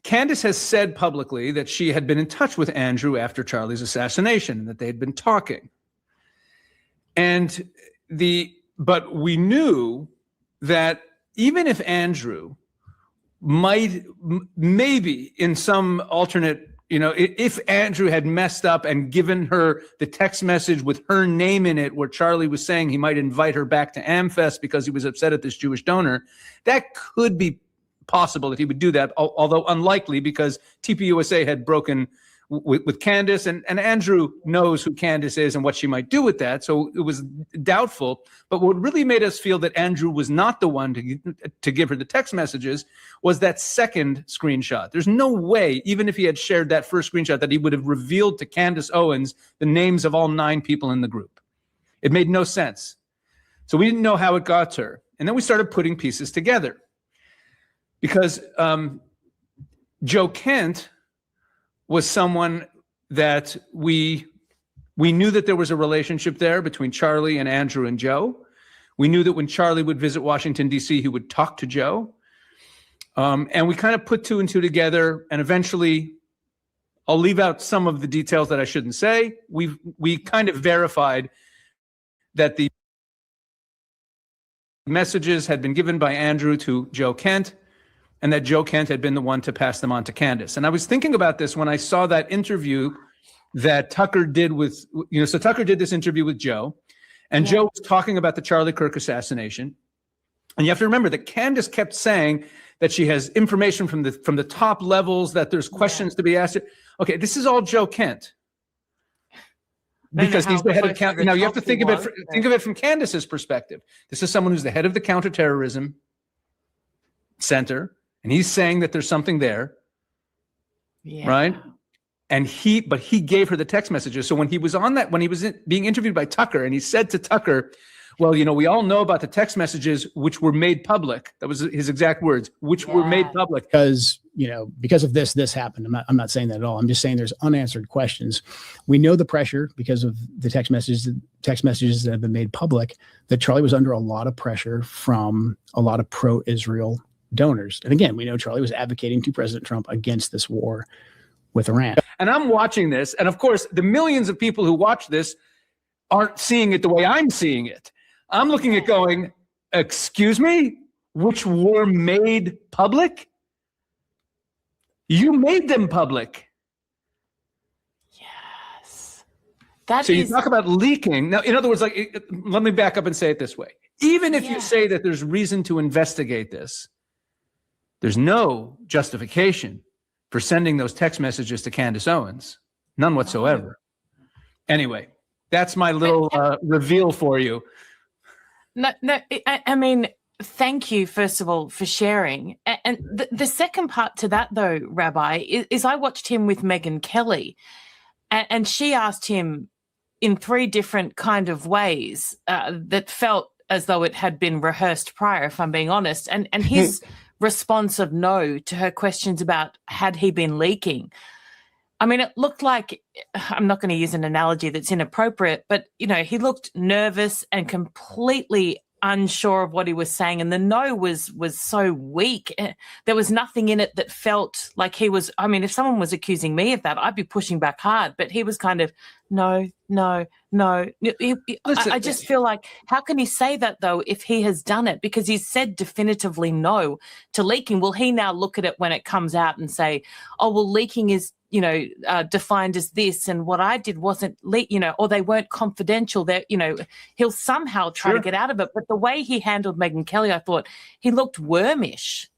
Candace has said publicly that she had been in touch with Andrew after Charlie's assassination, and that they had been talking. But we knew that even if Andrew maybe in some alternate, if Andrew had messed up and given her the text message with her name in it, where Charlie was saying he might invite her back to AmFest because he was upset at this Jewish donor, that could be possible that he would do that, although unlikely because TPUSA had broken with Candace, and Andrew knows who Candace is and what she might do with that. So it was doubtful. But what really made us feel that Andrew was not the one to give her the text messages was that second screenshot. There's no way, even if he had shared that first screenshot, that he would have revealed to Candace Owens the names of all 9 people in the group. It made no sense. So we didn't know how it got to her. And then we started putting pieces together. Because Joe Kent was someone that we knew that there was a relationship there between Charlie and Andrew and Joe. We knew that when Charlie would visit Washington, D.C., he would talk to Joe. And we kind of put 2 and 2 together, and eventually, I'll leave out some of the details that I shouldn't say. We kind of verified that the messages had been given by Andrew to Joe Kent, and that Joe Kent had been the one to pass them on to Candace. And I was thinking about this when I saw that interview that Tucker did with, so Tucker did this interview with Joe, and Joe was talking about the Charlie Kirk assassination. And you have to remember that Candace kept saying that she has information from the top levels, that there's questions to be asked. Okay, this is all Joe Kent. Because he's the head of counter. Now you have to think of it from Candace's perspective. This is someone who's the head of the counterterrorism center. And he's saying that there's something there, right? And he gave her the text messages. So when he was being interviewed by Tucker, and he said to Tucker, well, we all know about the text messages which were made public. That was his exact words, which were made public. Because, because of this happened. I'm not saying that at all. I'm just saying there's unanswered questions. We know the pressure because of the text messages that have been made public, that Charlie was under a lot of pressure from a lot of pro-Israel donors. And again, we know Charlie was advocating to President Trump against this war with Iran. And I'm watching this. And of course, the millions of people who watch this aren't seeing it the way I'm seeing it. I'm looking at going, excuse me, which were made public? You made them public. Yes. So you talk about leaking. Now, in other words, let me back up and say it this way. Even if you say that there's reason to investigate this, there's no justification for sending those text messages to Candace Owens. None whatsoever. Anyway, that's my little reveal for you. No, I mean, thank you, first of all, for sharing. And the second part to that, though, Rabbi, is I watched him with Megyn Kelly, and she asked him in 3 different kind of ways that felt as though it had been rehearsed prior, if I'm being honest. And his response of no to her questions about had he been leaking. I mean, it looked like, I'm not going to use an analogy that's inappropriate, but, he looked nervous and completely unsure of what he was saying. And the no was so weak. There was nothing in it that felt like he was, I mean, if someone was accusing me of that, I'd be pushing back hard. But he was kind of, no. I just feel like, how can he say that, though, if he has done it? Because he's said definitively no to leaking. Will he now look at it when it comes out and say, oh, well, leaking is, defined as this, and what I did wasn't or they weren't confidential. That he'll somehow try to get out of it. But the way he handled Megyn Kelly, I thought he looked wormish.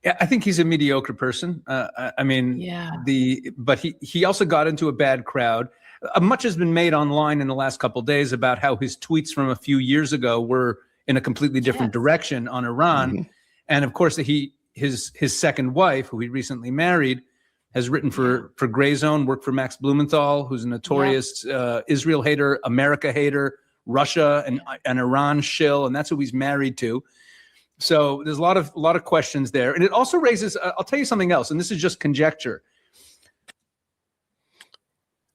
Yeah, I think he's a mediocre person. I mean, but he also got into a bad crowd. Much has been made online in the last couple of days about how his tweets from a few years ago were in a completely different direction on Iran, and of course his second wife, who he recently married, has written for Gray Zone, worked for Max Blumenthal, who's a notorious Israel hater, America hater, Russia and Iran shill, and that's who he's married to. So there's a lot of questions there, and it also raises. I'll tell you something else, and this is just conjecture.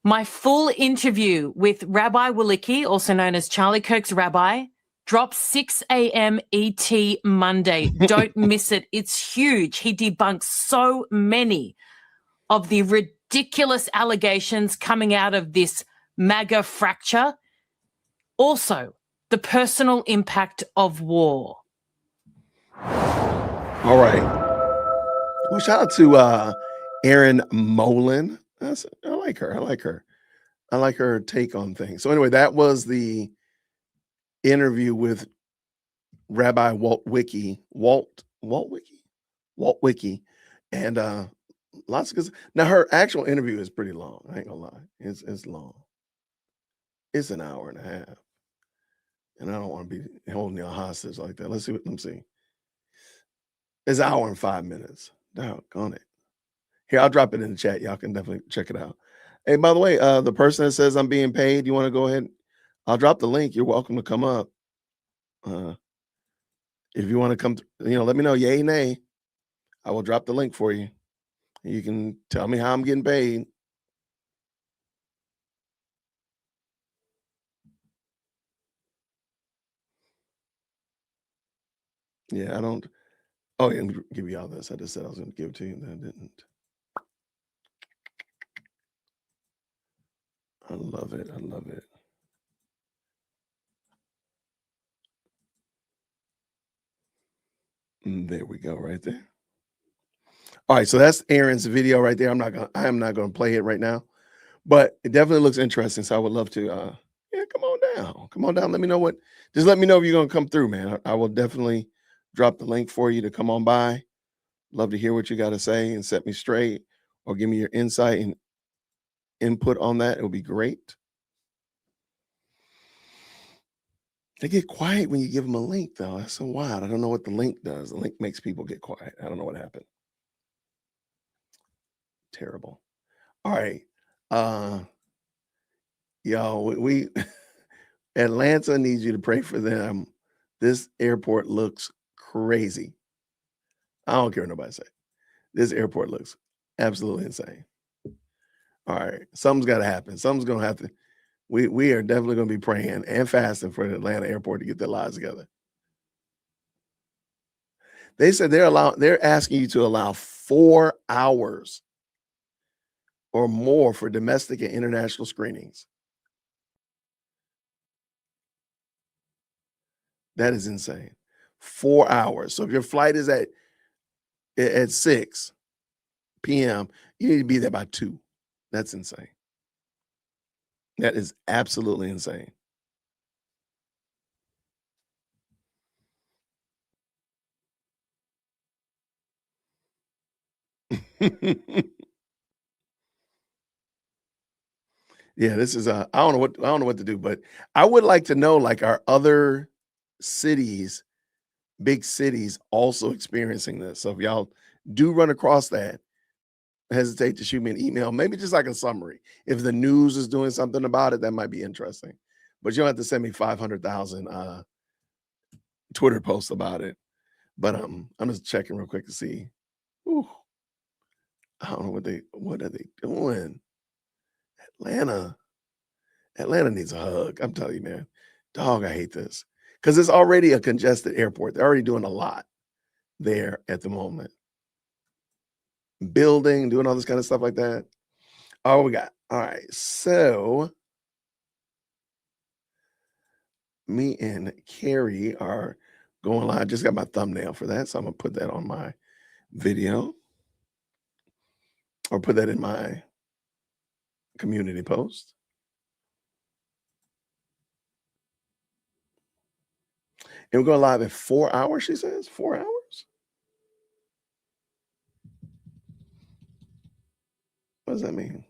My full interview with Rabbi Walicki, also known as Charlie Kirk's rabbi, drops 6 a.m. ET Monday. Don't miss it. It's huge. He debunks so many of the ridiculous allegations coming out of this MAGA fracture. Also, the personal impact of war. All right. Well, shout out to Erin Molan. I like her. I like her. I like her take on things. So anyway, that was the interview with Rabbi Walt Wiki, and lots of good. Now her actual interview is pretty long. I ain't gonna lie, it's long. It's an hour and a half, and I don't want to be holding you hostage like that. Let me see. It's an hour and 5 minutes. Doggone it. Here, I'll drop it in the chat. Y'all can definitely check it out. Hey, by the way, the person that says I'm being paid, you want to go ahead? I'll drop the link. You're welcome to come up. If you want to come, let me know, yay, nay. I will drop the link for you. You can tell me how I'm getting paid. Yeah, I don't. Oh, yeah, and give you all this. I just said I was going to give it to you, and I didn't. I love it. I love it. And there we go, right there. All right, so that's Aaron's video right there. I am not gonna play it right now, but it definitely looks interesting. So I would love to come on down. Come on down. Let me know just let me know if you're gonna come through, man. I will definitely drop the link for you to come on by. Love to hear what you got to say and set me straight or give me your insight and input on that. It would be great. They get quiet when you give them a link, though. That's so wild. I don't know what the link does. The link makes people get quiet. I don't know what happened. Terrible. All right. Y'all, we Atlanta needs you to pray for them. This airport looks crazy. I don't care what nobody say. This airport looks absolutely insane. All right. Something's got to happen. Something's going to have to. We are definitely going to be praying and fasting for the Atlanta airport to get their lives together. They said they're asking you to allow 4 hours or more for domestic and international screenings. That is insane. 4 hours. So if your flight is at 6 p.m., you need to be there by 2. That's insane. That is absolutely insane. Yeah, this is I don't know what to do, but I would like to know, like, are other cities, big cities, also experiencing this? So if y'all do run across that, hesitate to shoot me an email, maybe just like a summary. If the news is doing something about it, that might be interesting. But you don't have to send me 500,000 Twitter posts about it. But I'm just checking real quick to see. Ooh, I don't know what are they doing? Atlanta needs a hug. I'm telling you, man. Dog, I hate this. Because it's already a congested airport. They're already doing a lot there at the moment. Building, doing all this kind of stuff like that. Oh, we got. All right. So me and Carrie are going live. I just got my thumbnail for that. So I'm going to put that on my video or put that in my community post. And we're going live in 4 hours, she says. 4 hours? What does that mean?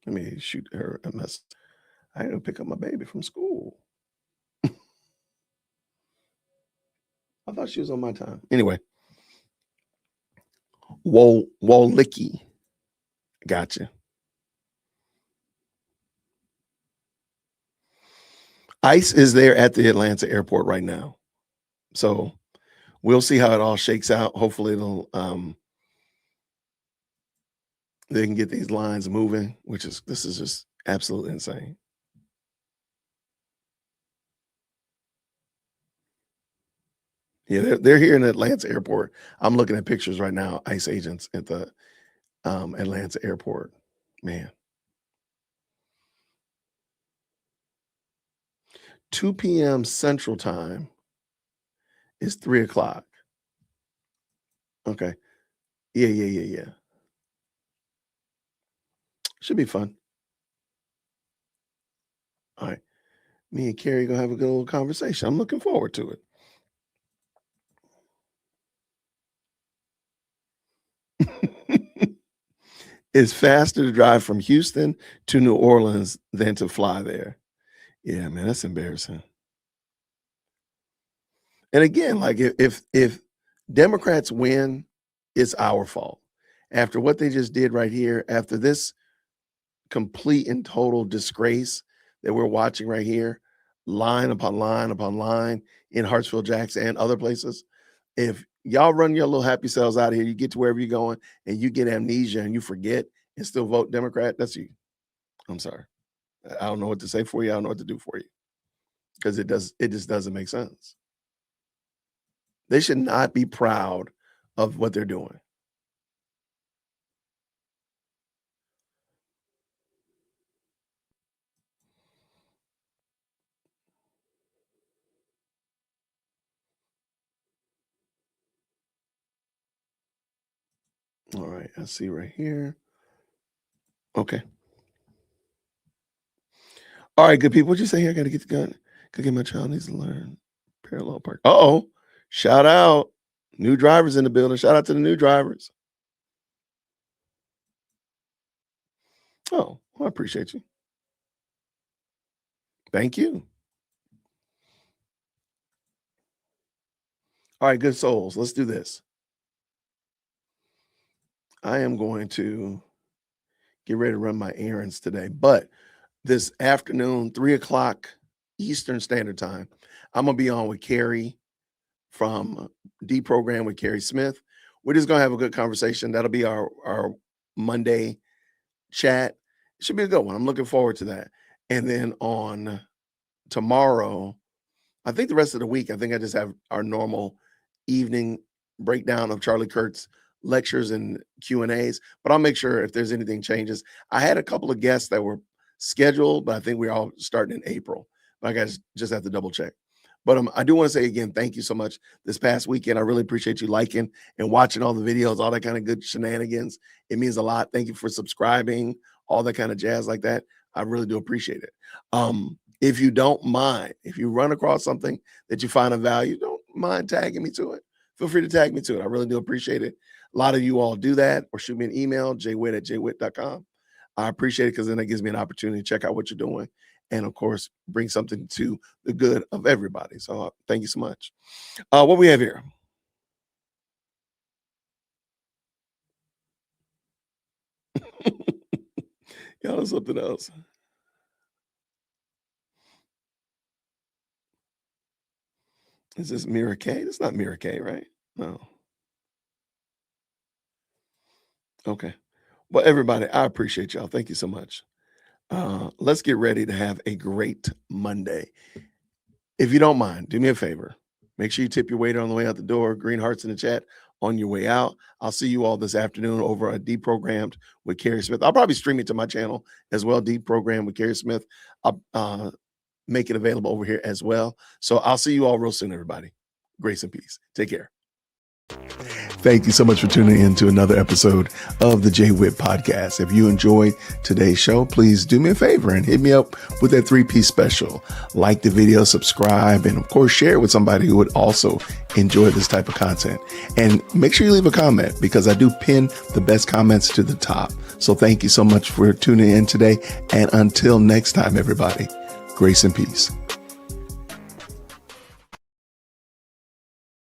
Let me shoot her a message. I had to pick up my baby from school. I thought she was on my time. Anyway. Wolicki. Gotcha. ICE is there at the Atlanta airport right now. So we'll see how it all shakes out. Hopefully it'll they can get these lines moving, this is just absolutely insane. Yeah, they're here in Atlanta airport. I'm looking at pictures right now, ICE agents at the Atlanta airport. Man. 2 p.m. Central Time is 3 o'clock. Okay. Yeah. Should be fun. All right. Me and Carrie gonna have a good little conversation. I'm looking forward to it. It's faster to drive from Houston to New Orleans than to fly there. Yeah, man, that's embarrassing. And again, like if Democrats win, it's our fault. After what they just did right here, after this complete and total disgrace that we're watching right here, line upon line upon line in Hartsfield Jackson and other places, if y'all run your little happy selves out of here, you get to wherever you're going and you get amnesia and you forget and still vote Democrat, that's you. I'm sorry. I don't know what to say for you. I don't know what to do for you because it just doesn't make sense. They should not be proud of what they're doing. All right, I see right here. Okay. All right, good people. What'd you say here? I got to get the gun. Could get my child needs to learn parallel park. Uh-oh. Shout out. New drivers in the building. Shout out to the new drivers. Oh, well, I appreciate you. Thank you. All right, good souls. Let's do this. I am going to get ready to run my errands today, but this afternoon, 3 o'clock Eastern Standard Time, I'm going to be on with Carrie from Deprogram with Carrie Smith. We're just going to have a good conversation. That'll be our Monday chat. It should be a good one. I'm looking forward to that. And then on tomorrow, I think the rest of the week, I think I just have our normal evening breakdown of Charlie Kirk's lectures and Q&As, but I'll make sure if there's anything changes. I had a couple of guests that were scheduled, but I think we're all starting in April. But I guys just have to double check. But I do want to say again, thank you so much this past weekend. I really appreciate you liking and watching all the videos, all that kind of good shenanigans. It means a lot. Thank you for subscribing, all that kind of jazz like that. I really do appreciate it. If you don't mind, if you run across something that you find of value, don't mind tagging me to it. Feel free to tag me to it. I really do appreciate it. A lot of you all do that, or shoot me an email, jwitt@jwitt.com. I appreciate it because then it gives me an opportunity to check out what you're doing and, of course, bring something to the good of everybody. So thank you so much. What we have here? Y'all, something else. Is this Mira K? That's not Mira K, right? No. Okay. Well, everybody, I appreciate y'all. Thank you so much. Let's get ready to have a great Monday. If you don't mind, do me a favor. Make sure you tip your waiter on the way out the door. Green hearts in the chat on your way out. I'll see you all this afternoon over at Deprogrammed with Carrie Smith. I'll probably stream it to my channel as well, Deprogrammed with Carrie Smith. I'll make it available over here as well. So I'll see you all real soon, everybody. Grace and peace. Take care. Thank you so much for tuning in to another episode of the Jay Witt Podcast. If you enjoyed today's show, please do me a favor and hit me up with that 3-piece special. Like the video, subscribe, and of course, share it with somebody who would also enjoy this type of content. And make sure you leave a comment because I do pin the best comments to the top. So thank you so much for tuning in today. And until next time, everybody, grace and peace.